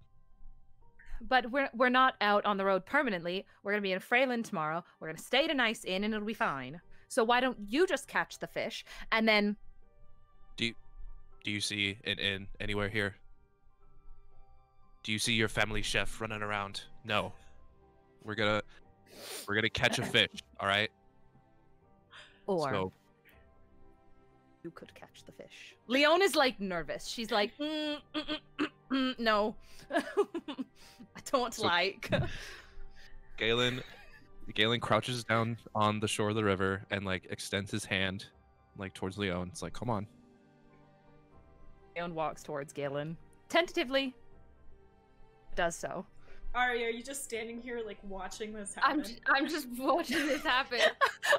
But we're not out on the road permanently. We're gonna be in Freyland tomorrow. We're gonna stay at a nice inn and it'll be fine. So why don't you just catch the fish and then... Do you see an inn anywhere here? Do you see your family chef running around? No. We're gonna catch a fish, all right? Or So, you could catch the fish. Leon is like nervous. She's like, no. I don't like. Galen crouches down on the shore of the river and like extends his hand like towards Leon. It's like, come on. Leon walks towards Galen. tentatively does so. Ari, are you just standing here like watching this happen? I'm just watching this happen.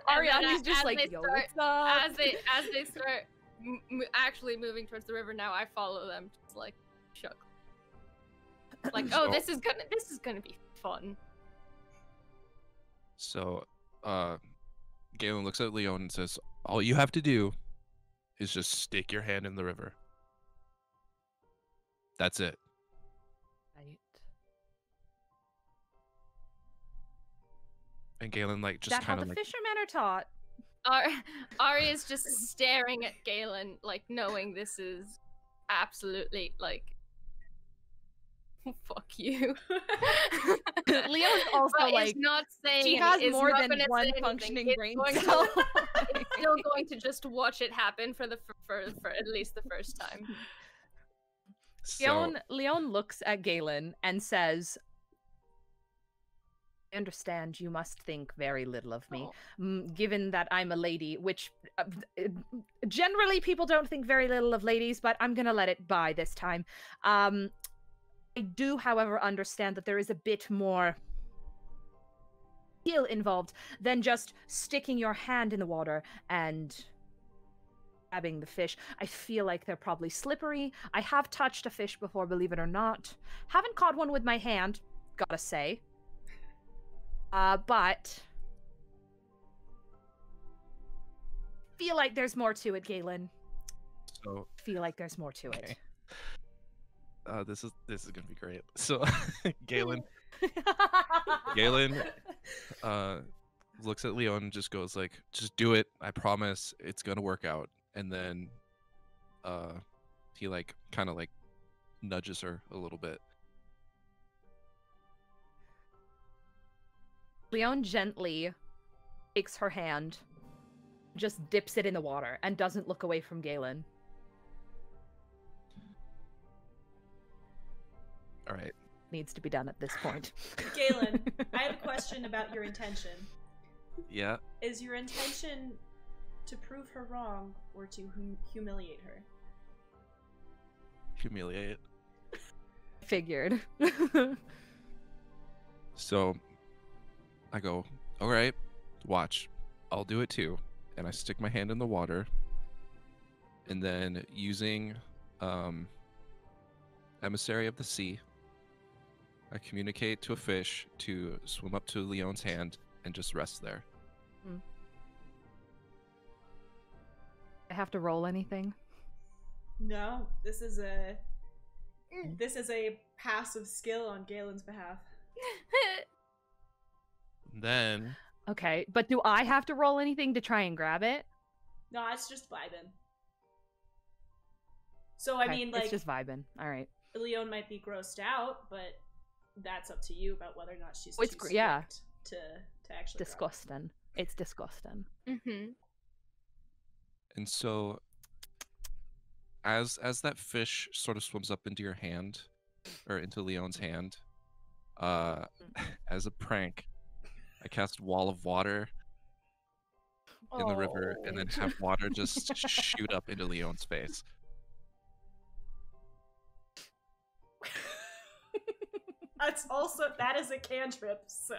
Ariana's just as like, they yo, start- what's up? As they start actually moving towards the river now, I follow them, just like shook. Like, oh, So- this is gonna be fun. So, Galen looks at Leon and says, "All you have to do is just stick your hand in the river. That's it." Right. And Galen like Is just that how kind the of like, fishermen are taught? Ari is just staring at Galen, like knowing this is absolutely like, fuck you. Leon's also But like, it's not saying she has it's more not than gonna one say anything. functioning It's brain going to- cell. It's still going to just watch it happen for at least the first time. so Leon looks at Galen and says, I understand you must think very little of me, given that I'm a lady, which generally people don't think very little of ladies, but I'm gonna let it by this time. I do, however, understand that there is a bit more skill involved than just sticking your hand in the water and grabbing the fish. I feel like they're probably slippery. I have touched a fish before, believe it or not. Haven't caught one with my hand, gotta say. But feel like there's more to it, Galen. so Feel like there's more to okay. it. This is gonna be great. So Galen looks at Leon and just goes like, "Just do it. I promise it's gonna work out." And then he like kind of like nudges her a little bit. Leon gently takes her hand, just dips it in the water, and doesn't look away from Galen. All right. Needs to be done at this point. Galen, I have a question about your intention. Yeah. Is your intention to prove her wrong or to humiliate her? Humiliate. Figured. So I go, "All right, watch. I'll do it too." And I stick my hand in the water. And then using Emissary of the Sea, I communicate to a fish to swim up to Leon's hand and just rest there. I have to roll anything? No, this is a passive skill on Galen's behalf. Then Okay, but do I have to roll anything to try and grab it? No, it's just vibing. So I Okay, mean, like, it's just vibing. All right. Leon might be grossed out, but that's up to you about whether or not she's Oh, it's too yeah. strict to actually grab it. Disgusting. It's disgusting. Mm-hmm. and so as that fish sort of swims up into your hand or into Leon's hand, as a prank, I cast Wall of Water in the river and then have water just shoot up into Leon's face. That is a cantrip, so.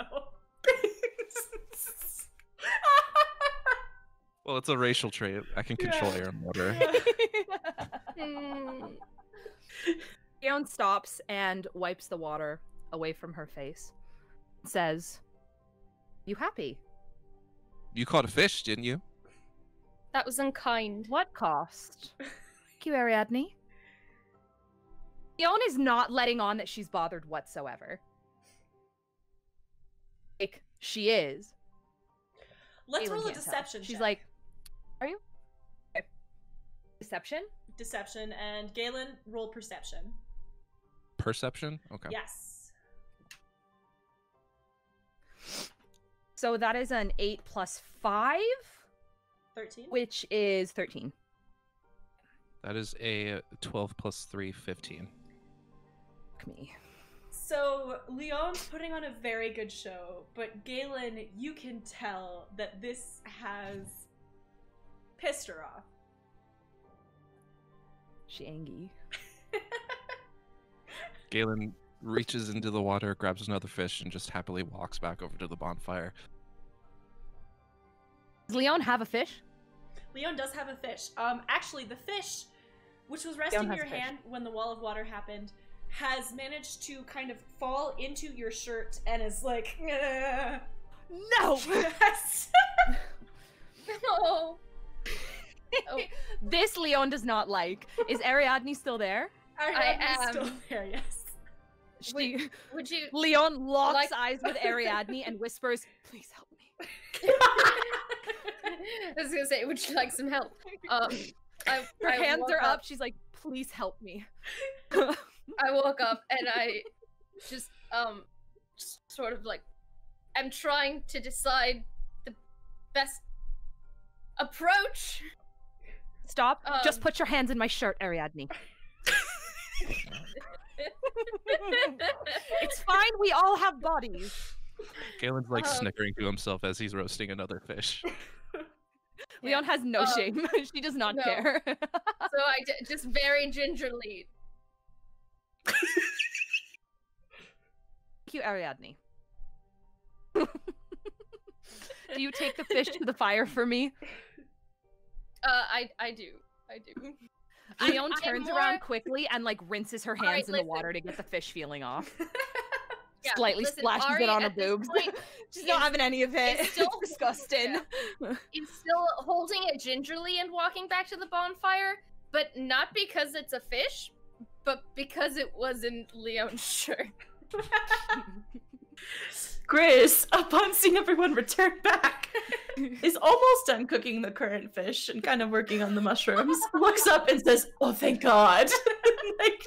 Well, it's a racial trait. I can control air and water. Leon stops and wipes the water away from her face. Says, "You happy? You caught a fish, didn't you? That was unkind. What cost?" Thank you, Ariadne. Leon is not letting on that she's bothered whatsoever. Like, she is. Let's Galen roll a can't tell. deception She's check. like, are you? Okay. Deception? Deception, and Galen, roll perception. Perception? Okay. Yes. So that is an 8 plus 5, 13? which is 13. That is a 12 plus 3, 15. Fuck me. So, Leon's putting on a very good show, but Galen, you can tell that this has pissed her off. She angry. Galen reaches into the water, grabs another fish, and just happily walks back over to the bonfire. Does Leon have a fish? Leon does have a fish. Actually, the fish, which was resting in your hand when the wall of water happened, has managed to kind of fall into your shirt and is like, no. Yes. No. Oh. This Leon does not like. Is Ariadne still there? I am still there. Yes. Would you? Leon locks eyes with Ariadne and whispers, "Please help me." I was gonna say, would you like some help? Her hands are up. She's like, "Please help me." I woke up and I just sort of like, I'm trying to decide the best approach. Stop. Just put your hands in my shirt, Ariadne. It's fine. We all have bodies. Galen's like snickering to himself as he's roasting another fish. Leon has no shame. She does not care. So I just very gingerly. Thank you, Ariadne. Do you take the fish to the fire for me? I do. Leon turns around quickly and like rinses her hands in the water to get the fish feeling off. Yeah, Slightly splashes Ari, it on her at this boobs. point, She's not having any of it. it's still- It's disgusting. Is still holding it gingerly and walking back to the bonfire, but not because it's a fish, but because it was in Leon's shirt. Gris, upon seeing everyone return back, is almost done cooking the current fish and kind of working on the mushrooms. Looks up and says, "Oh, thank God!" Like,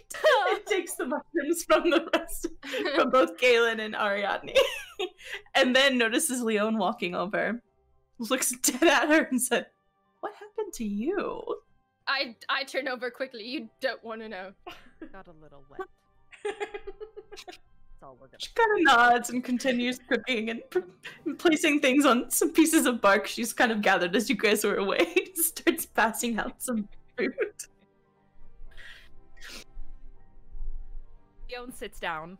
it takes the mushrooms from the rest, from both Galen and Ariadne, and then notices Leon walking over, looks dead at her, and said, "What happened to you?" I turn over quickly. You don't want to know. Got a little wet. That's all we're gonna. She kind of nods and continues cooking and placing things on some pieces of bark she's kind of gathered as you guys were away. Starts passing out some fruit. Leon sits down.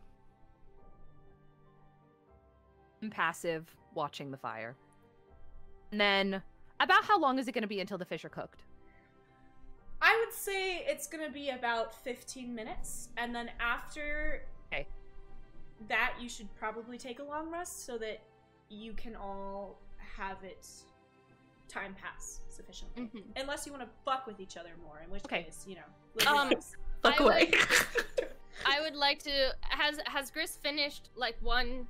Impassive, watching the fire. And then, about how long is it going to be until the fish are cooked? I would say it's gonna be about 15 minutes, and then after that, you should probably take a long rest so that you can all have it time pass sufficiently. Mm-hmm. Unless you want to fuck with each other more, in which case, Fuck away. I would like to. Has Gris finished like one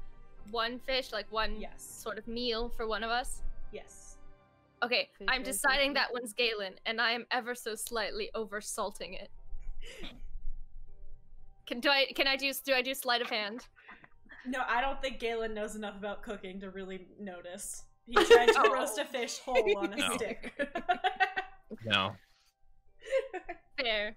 fish, like one sort of meal for one of us? Yes. Okay, I'm deciding that one's Galen, and I am ever so slightly over salting it. Do I do sleight of hand? No, I don't think Galen knows enough about cooking to really notice. He tried to roast a fish whole on a stick. No. Fair.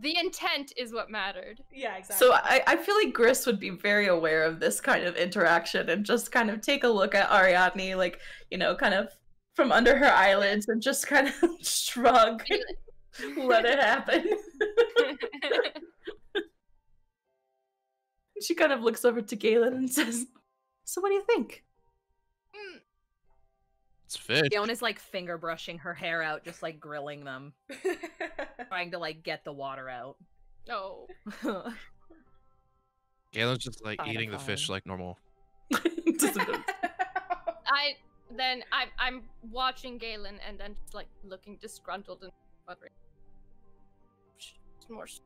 The intent is what mattered. Yeah, exactly. So I feel like Gris would be very aware of this kind of interaction and just kind of take a look at Ariadne, like, you know, kind of from under her eyelids and just kind of shrug and let it happen. She kind of looks over to Galen and says, "So what do you think?" It's fish. Leon is like finger brushing her hair out, just like grilling them. Trying to like get the water out. Oh. Galen's just like Fine, eating the fine. fish like normal. I'm watching Galen and then just like looking disgruntled and wondering. More. It's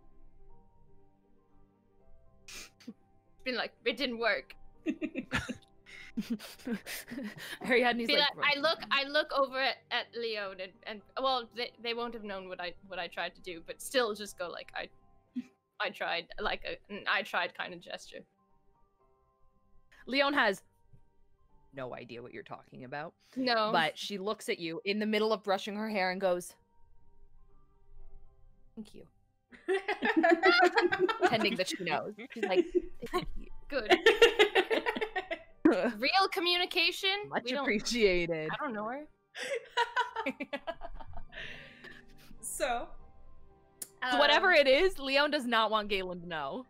been like it didn't work. Ariadne's like, I look over at Leon and well they won't have known what I tried to do, but still just go like I tried like an I tried kind of gesture. Leon has no idea what you're talking about. No. But she looks at you in the middle of brushing her hair and goes, "Thank you." Pretending that she knows. She's like, "Thank you." Good. Real communication. Much appreciated. I don't know her. So, Whatever it is, Leon does not want Galen to know.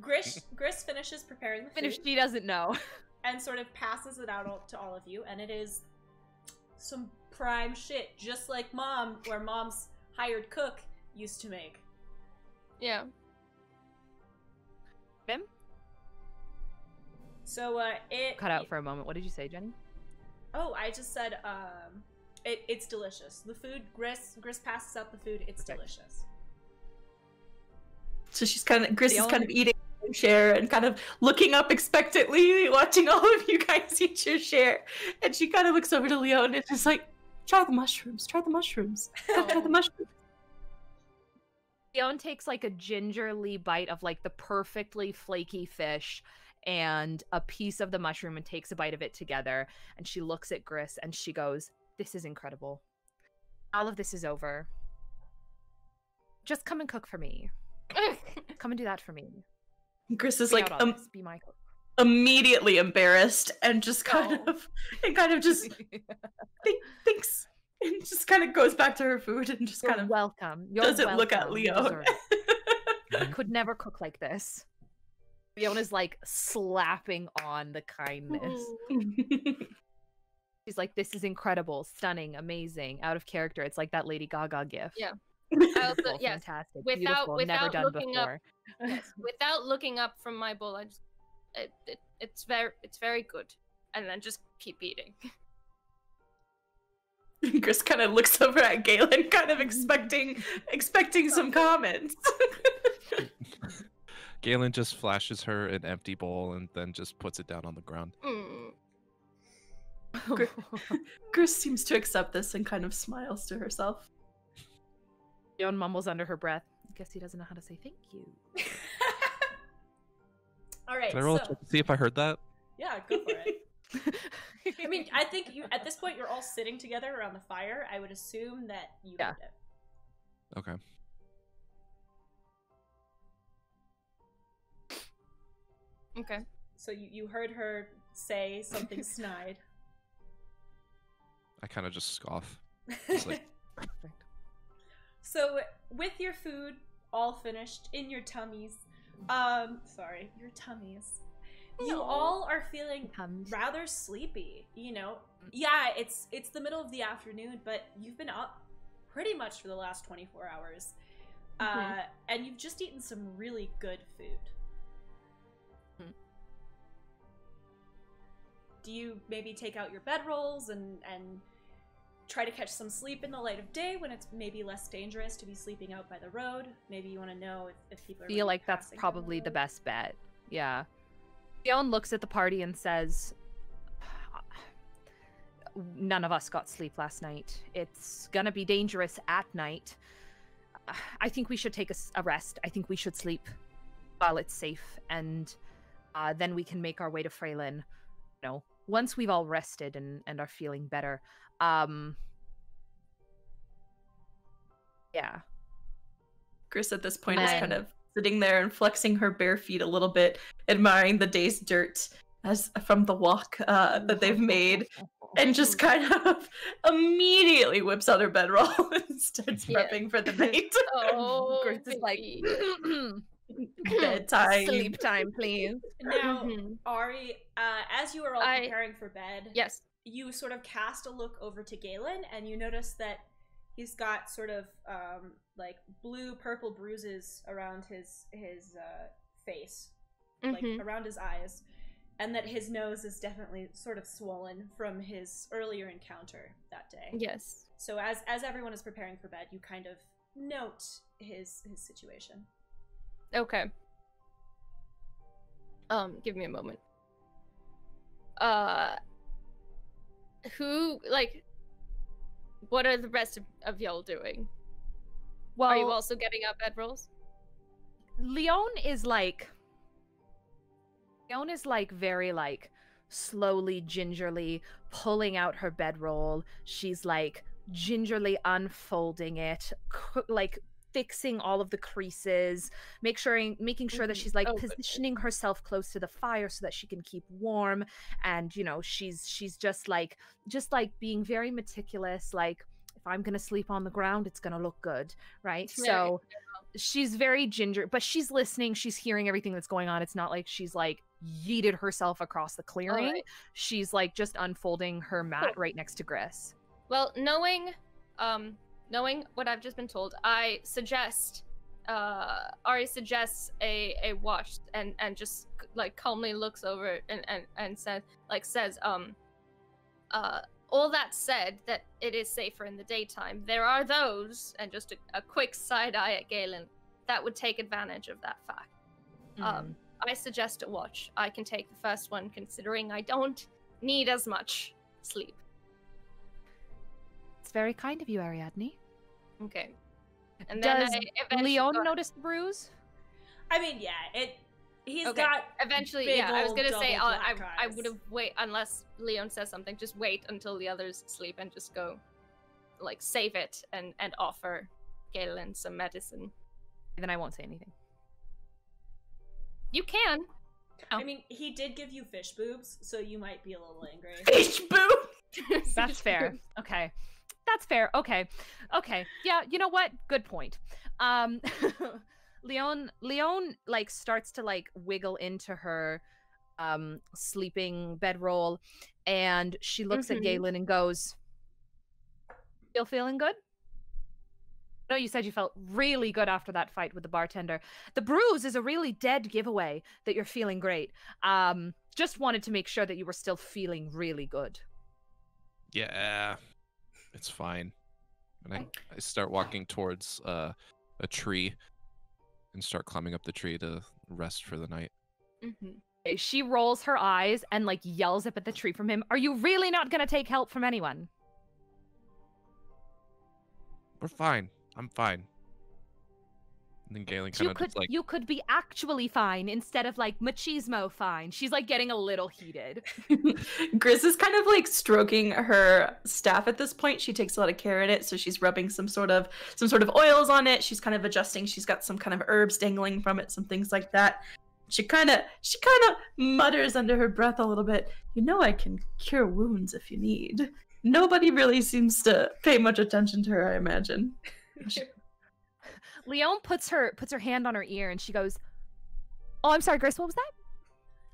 Gris finishes preparing the food And if she doesn't know. and sort of passes it out to all of you, and it is some prime shit, just like Mom, where Mom's hired cook used to make. Yeah. Bim? So, it... Cut out for a moment. What did you say, Jenny? Oh, I just said, it's delicious. The food, Gris passes out the food, it's delicious. So Gris is kind of eating her share and kind of looking up expectantly, watching all of you guys eat your share. And she kind of looks over to Leon and is like, try the mushrooms, try the mushrooms, try the mushrooms. Leon takes like a gingerly bite of like the perfectly flaky fish and a piece of the mushroom and takes a bite of it together. And she looks at Gris and she goes, "This is incredible. All of this is over. Just come and cook for me. Come and do that for me." Gris is Be like out on this. Be my cook. immediately embarrassed and just kind of just thinks and just kind of goes back to her food and just You're kind of welcome. You're doesn't look at welcome. You Leon. deserve it. I could never cook like this. Leon is like slapping on the kindness. She's like, "This is incredible, stunning, amazing, out of character." It's like that Lady Gaga gif. Yeah. Beautiful, yes. fantastic, Without beautiful, never done looking before. up, yes, without looking up from my bowl, I just it's very good, and then just keep eating. Gris kind of looks over at Galen, kind of expecting some comments. Galen just flashes her an empty bowl and then just puts it down on the ground. Gris seems to accept this and kind of smiles to herself. Leon mumbles under her breath, "Guess he doesn't know how to say thank you." All right, Can I roll a so... check to see if I heard that? Yeah, go for it. I mean, I think you at this point you're all sitting together around the fire. I would assume that you Yeah. heard it. Okay. Okay. So you heard her say something snide. I kind of just scoff. Just like, Perfect. So with your food all finished in your tummies, your tummies, you all are feeling Tums. rather sleepy. You know, yeah, it's the middle of the afternoon, but you've been up pretty much for the last 24 hours, and you've just eaten some really good food. Do you maybe take out your bedrolls and try to catch some sleep in the light of day when it's maybe less dangerous to be sleeping out by the road? Maybe you want to know if people are Feel like that's passing by probably the road. best bet. Yeah. Leon looks at the party and says, "None of us got sleep last night. It's gonna be dangerous at night. I think we should take a rest. I think we should sleep while it's safe, and then we can make our way to Freylin. You know, once we've all rested and are feeling better." Yeah. Gris at this point is Then- kind of sitting there and flexing her bare feet a little bit, admiring the day's dirt as from the walk that they've made, and just kind of immediately whips out her bedroll and starts Yeah. prepping for the night. Oh, Gris is like, baby. Bedtime. "Sleep time, please." Now, Mhm. Ari, as you are all I- preparing for bed, Yes. you sort of cast a look over to Galen, and you notice that he's got sort of like blue-purple bruises around his face, like Mhm. around his eyes, and that his nose is definitely sort of swollen from his earlier encounter that day. Yes. So as everyone is preparing for bed, you kind of note his situation. Okay. Give me a moment. What are the rest of y'all doing? Well, Are you also getting up bedrolls? Leon is like very like slowly, gingerly pulling out her bedroll. She's like gingerly unfolding it, like fixing all of the creases, making sure that she's like Oh, goodness. positioning herself close to the fire so that she can keep warm. And you know, she's just like being very meticulous, like if I'm gonna sleep on the ground, it's gonna look good, right? Right. So she's very ginger, but she's listening, she's hearing everything that's going on. It's not like she's like yeeted herself across the clearing. Alright. She's like just unfolding her mat Cool. right next to Gris. Well, knowing what I've just been told, I suggest Ari suggests a watch and just like calmly looks over and says all that said, that it is safer in the daytime. There are those, and just a quick side eye at Galen, that would take advantage of that fact. I suggest a watch. I can take the first one, considering I don't need as much sleep. It's very kind of you, Ariadne. Okay. And then Does I eventually Leon notice the bruise? I mean, yeah, he's Okay. got Eventually, big yeah. I was old gonna say double I black eyes. would have wait unless Leon says something. Just wait until the others sleep and just go, like, save it and offer Galen some medicine. Then I won't say anything. You can. I mean, he did give you fish boobs, so you might be a little angry. Fish boo! That's fair. Okay. That's fair. Okay. Okay. Yeah, you know what? Good point. Leon like starts to like wiggle into her sleeping bedroll, and she looks at Galen and goes, "Still feeling good?" No, you said you felt really good after that fight with the bartender. The bruise is a really dead giveaway that you're feeling great. Just wanted to make sure that you were still feeling really good. Yeah, it's fine. And I start walking towards a tree and start climbing up the tree to rest for the night. She rolls her eyes and like yells up at the tree from him. Are you really not going to take help from anyone? We're fine. I'm fine. And then Galen kind of just like, You could be actually fine instead of like machismo fine. She's like getting a little heated. Gris is kind of like stroking her staff at this point. She takes a lot of care in it, so she's rubbing some sort of oils on it. She's kind of adjusting. She's got some kind of herbs dangling from it, some things like that. She kind of mutters under her breath a little bit. You know, I can cure wounds if you need. Nobody really seems to pay much attention to her, I imagine. Leon puts her hand on her ear and she goes, "Oh, I'm sorry, Grace, what was that?"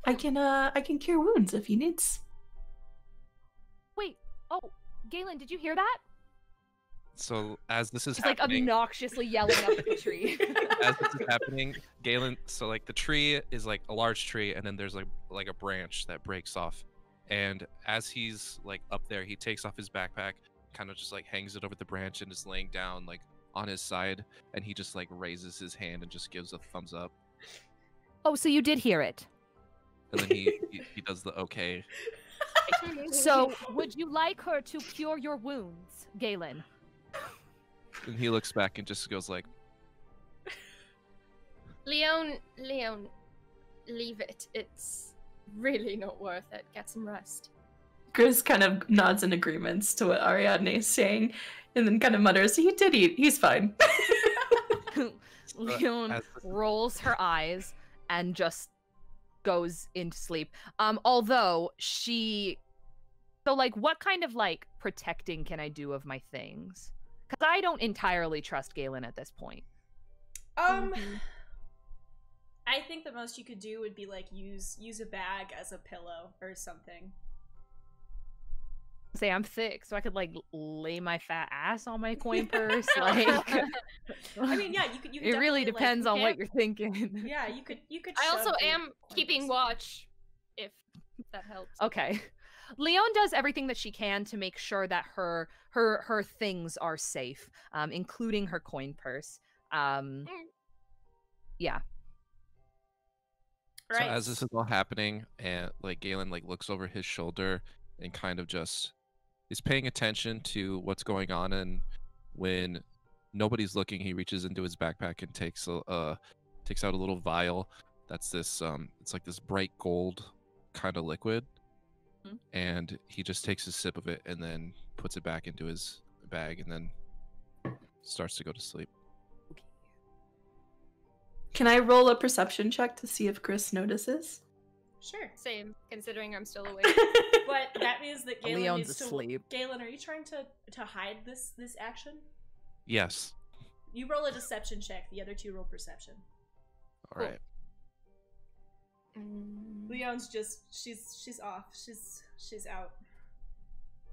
I can cure wounds if he needs. Wait, oh, Galen, did you hear that? so as this is She's like happening, obnoxiously yelling up at the tree. as this is happening, Galen, so like the tree is like a large tree, and then there's like a branch that breaks off. And as he's like up there, he takes off his backpack, kind of just like hangs it over the branch and is laying down like on his side, and he just like raises his hand and just gives a thumbs up. Oh, so you did hear it. And then he does the okay. So, would you like her to cure your wounds, Galen? And he looks back and just goes like, Leon, leave it. It's really not worth it. Get some rest. Gris kind of nods in agreements to what Ariadne is saying, and then kind of mutters, "He did eat. He's fine." Leon rolls her eyes and just goes into sleep. Although so like, what kind of like protecting can I do of my things? Because I don't entirely trust Galen at this point. I think the most you could do would be like use a bag as a pillow or something. Say I'm thick, so I could like lay my fat ass on my coin purse. Like, I mean, yeah, you could. It really definitely, depends like, on what you're thinking. Yeah, you could. I also shove the am coin keeping purse. watch, if that helps. Okay. Leon does everything that she can to make sure that her things are safe, including her coin purse. Yeah. so Right. as this is all happening, and like Galen like looks over his shoulder and kind of just is paying attention to what's going on, and when nobody's looking, he reaches into his backpack and takes out a little vial that's this it's like this bright gold kind of liquid. And he just takes a sip of it and then puts it back into his bag and then starts to go to sleep. Can I roll a perception check to see if Gris notices? Sure. Same, considering I'm still awake. But that means that Galen Leon's needs asleep. to. Galen, are you trying to hide this action? Yes. You roll a deception check. The other two roll perception. All right. Leon's just she's off. She's out.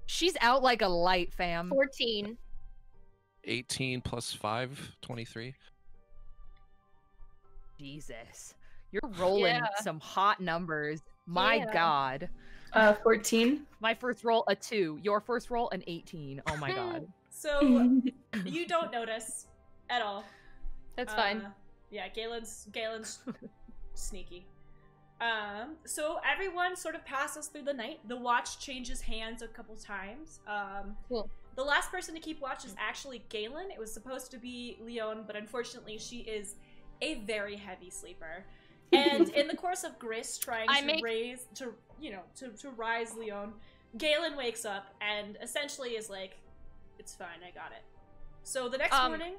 She's out like a light, fam. 14. 18 plus 5, 23. Jesus. You're rolling Yeah. some hot numbers. My Yeah. God. 14. My first roll, a 2. Your first roll, an 18. Oh my God. So you don't notice at all. That's fine. Yeah, Galen's sneaky. So everyone sort of passes through the night. The watch changes hands a couple times. Cool. The last person to keep watch is actually Galen. It was supposed to be Leon, but unfortunately she is a very heavy sleeper. And in the course of Gris trying to rise Leon, Galen wakes up and essentially is like, "It's fine, I got it." So the next morning,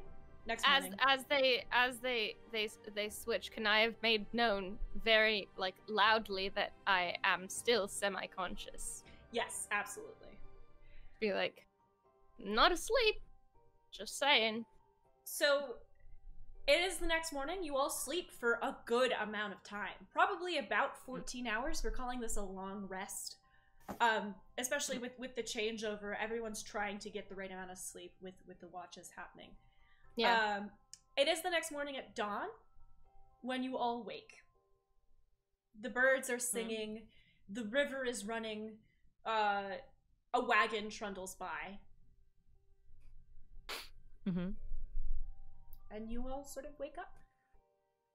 As they switch, can I have made known very loudly that I am still semi-conscious? yes, absolutely. Be like, not asleep. Just saying. So it is the next morning. You all sleep for a good amount of time, probably about 14 hours. We're calling this a long rest. Especially with the changeover, everyone's trying to get the right amount of sleep with the watches happening. Yeah. It is the next morning at dawn when you all wake. The birds are singing, the river is running, a wagon trundles by, and you all sort of wake up.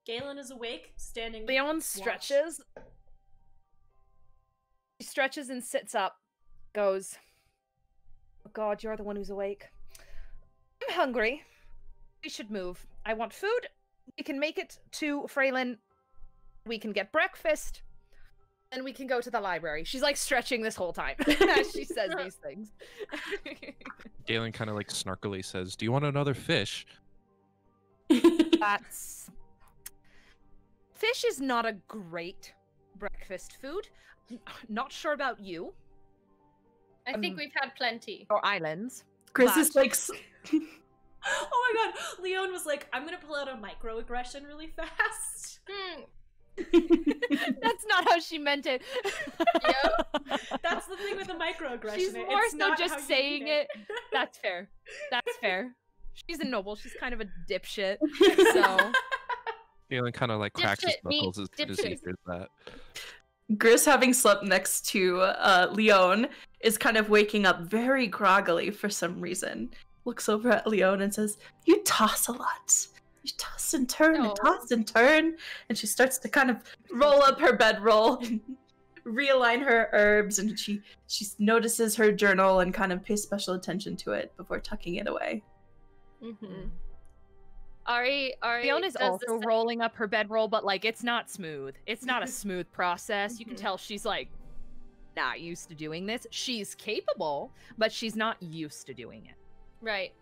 Galen is awake, standing. Leon stretches. She stretches and sits up. Goes, "Oh God, you're the one who's awake. I'm hungry. We should move. I want food. We can make it to Freylin. We can get breakfast. And we can go to the library." She's like stretching this whole time as she says these things. Galen kind of like snarkily says, "Do you want another fish?" That's... Fish is not a great breakfast food. Not sure about you. I think we've had plenty. Or islands. Gris is like... Oh my god, Leon was like, "I'm gonna pull out a microaggression really fast." That's not how she meant it. That's the thing with the microaggression. She's It's more so not how just you saying mean it. That's fair. That's fair. She's a noble. She's kind of a dipshit. So Galen kind of like cracks his Dipshit, me, knuckles as soon as he dipshit. hears that. Gris, having slept next to Leon, is kind of waking up very groggily for some reason. Looks over at Leon and says, "You toss a lot. You toss and turn and No. toss and turn." And she starts to kind of roll up her bedroll and realign her herbs, and she notices her journal and kind of pays special attention to it before tucking it away. Ari, Leon is does also the same- rolling up her bedroll, but like it's not smooth. It's not a smooth process. You can tell she's like not used to doing this. She's capable, but she's not used to doing it. Right.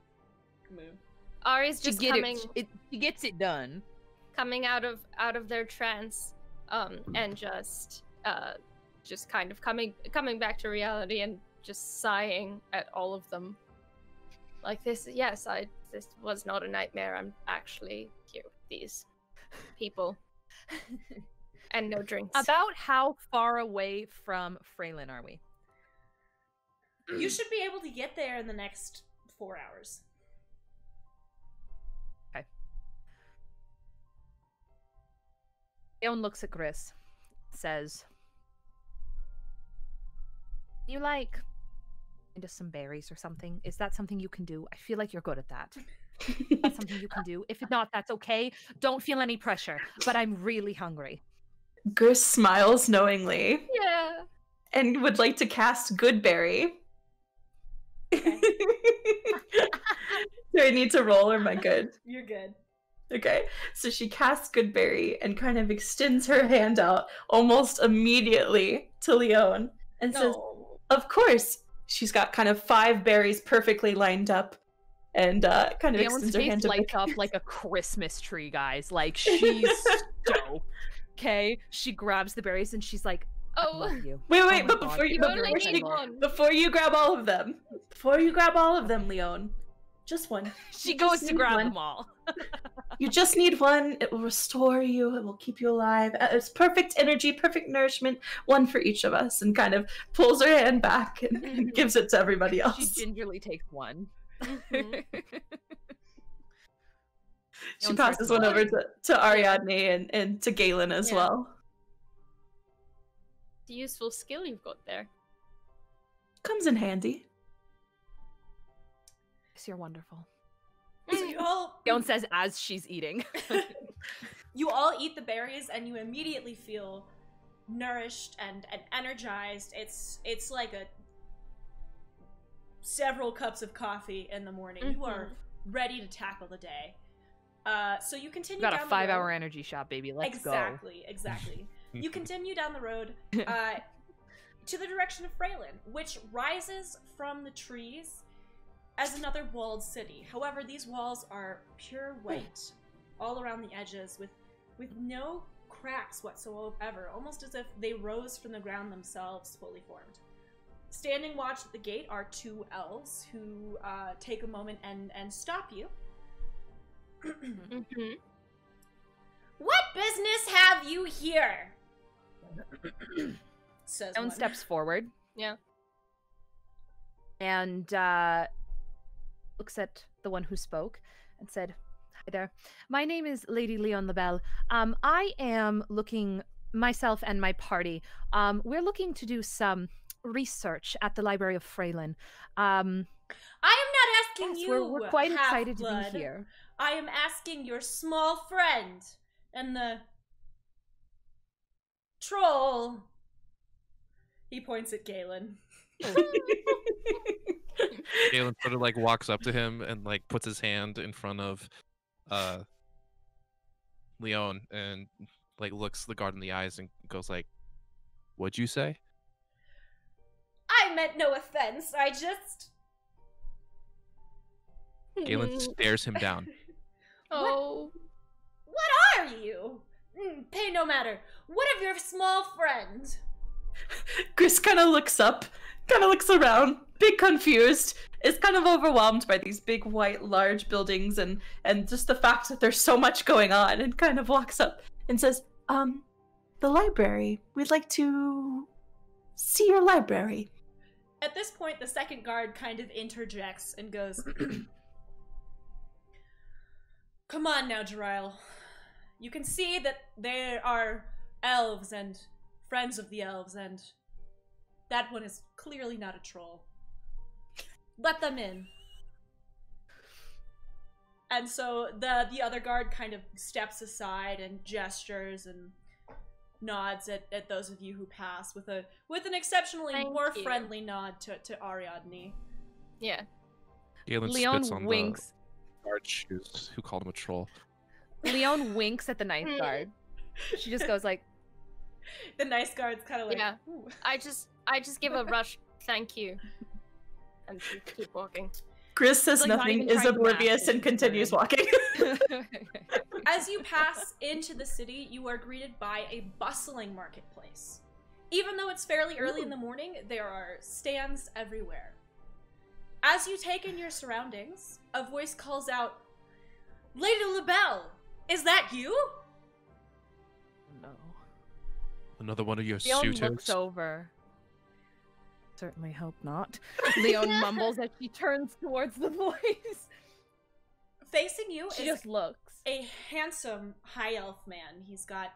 Moon. Ari's She just get coming she gets it done. coming out of their trance, and just kind of coming back to reality and just sighing at all of them. Like this was not a nightmare. I'm actually here with these people. And no drinks. About how far away from Freylin are we? You should be able to get there in the next 4 hours. Okay. Leon looks at Gris, says, "You like into some berries or something? Is that something you can do? I feel like you're good at that. That's something you can do. If not, that's okay. Don't feel any pressure. But I'm really hungry." Gris smiles knowingly Yeah. and would like to cast Goodberry. Okay. Do I need to roll or am I good? You're good. Okay, so she casts Goodberry and kind of extends her hand out almost immediately to Leon and says, No. "Of course." She's got kind of 5 berries perfectly lined up and kind of Leon's extends her face hand to lights up like a Christmas tree, guys. Like, she's stoked. Okay. She grabs the berries and she's like, I Oh. love you. Wait, Oh my but God, before you, You you're only need incredible." one. before you grab all of them, Leon, just one. She You goes just to need grab one. them all. You just need one. It will restore you. It will keep you alive. It's perfect energy, perfect nourishment. One for each of us, and kind of pulls her hand back and gives it to everybody She else. gingerly takes one. Mhm. She Leon passes starts one over laughing. to Ariadne and to Galen as Yeah. well. It's a useful skill you've got there. Comes in handy. Yes, you're wonderful. So you all Leon says as she's eating. you all eat the berries and you immediately feel nourished and energized. It's like a several cups of coffee in the morning. You are ready to tackle the day. So you continue Got a down the road. 5-hour energy shot, baby. Let's go. Exactly. You continue down the road to the direction of Freylin, which rises from the trees as another walled city. However, these walls are pure white all around the edges with no cracks whatsoever, almost as if they rose from the ground themselves, fully formed. Standing watch at the gate are 2 elves who take a moment and stop you. Mm-hmm. What business have you here? Says Leon one. steps forward. Yeah. And looks at the one who spoke and said, "Hi there. My name is Lady Leon LaBelle. I am looking, myself and my party, we're looking to do some research at the Library of Freylin. I am not asking Yes, you. we're quite excited to Half-Blood. be here. I am asking your small friend and the troll." He points at Galen. Galen sort of like walks up to him and like puts his hand in front of Leon and like looks the guard in the eyes and goes like, "What'd you say?" I meant no offense. I just. Galen stares him down. Oh. What are you? Pay no matter. What of your small friend? Chris kind of looks up, kind of looks around, big confused, is kind of overwhelmed by these big white large buildings and just the fact that there's so much going on, and kind of walks up and says, the library. We'd like to see your library. At this point, the second guard kind of interjects and goes, "Come on now, Jeriel. You can see that there are elves and friends of the elves, and that one is clearly not a troll. Let them in." And so the other guard kind of steps aside and gestures and nods at those of you who pass with an exceptionally Thank more you. friendly nod to Ariadne. Yeah. Galen Leon spits on winks. the guard's shoes who called him a troll. Leon winks at the nice guard. She just goes like, The nice guard's kind of like, Yeah. "Ooh." I just give a rush thank you. And keep walking. Chris says Like, not nothing, even is trying to oblivious, match and continues it. walking. As you pass into the city, you are greeted by a bustling marketplace. Even though it's fairly early in the morning, there are stands everywhere. As you take in your surroundings, a voice calls out, "Lady LaBelle, is that you?" no. Another one of your Leon suitors. looks over. Certainly hope not. Leon mumbles as she turns towards the voice. Facing you She is just looks. a handsome high elf man. He's got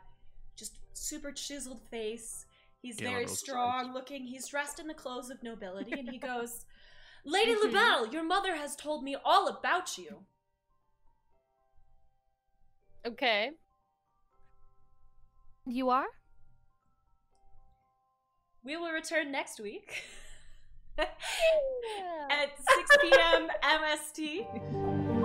just super chiseled face. He's Galen very knows strong looking. He's dressed in the clothes of nobility, and he goes, "Lady LaBelle, your mother has told me all about you." Okay. You are? We will return next week Yeah. at 6 p.m. MST.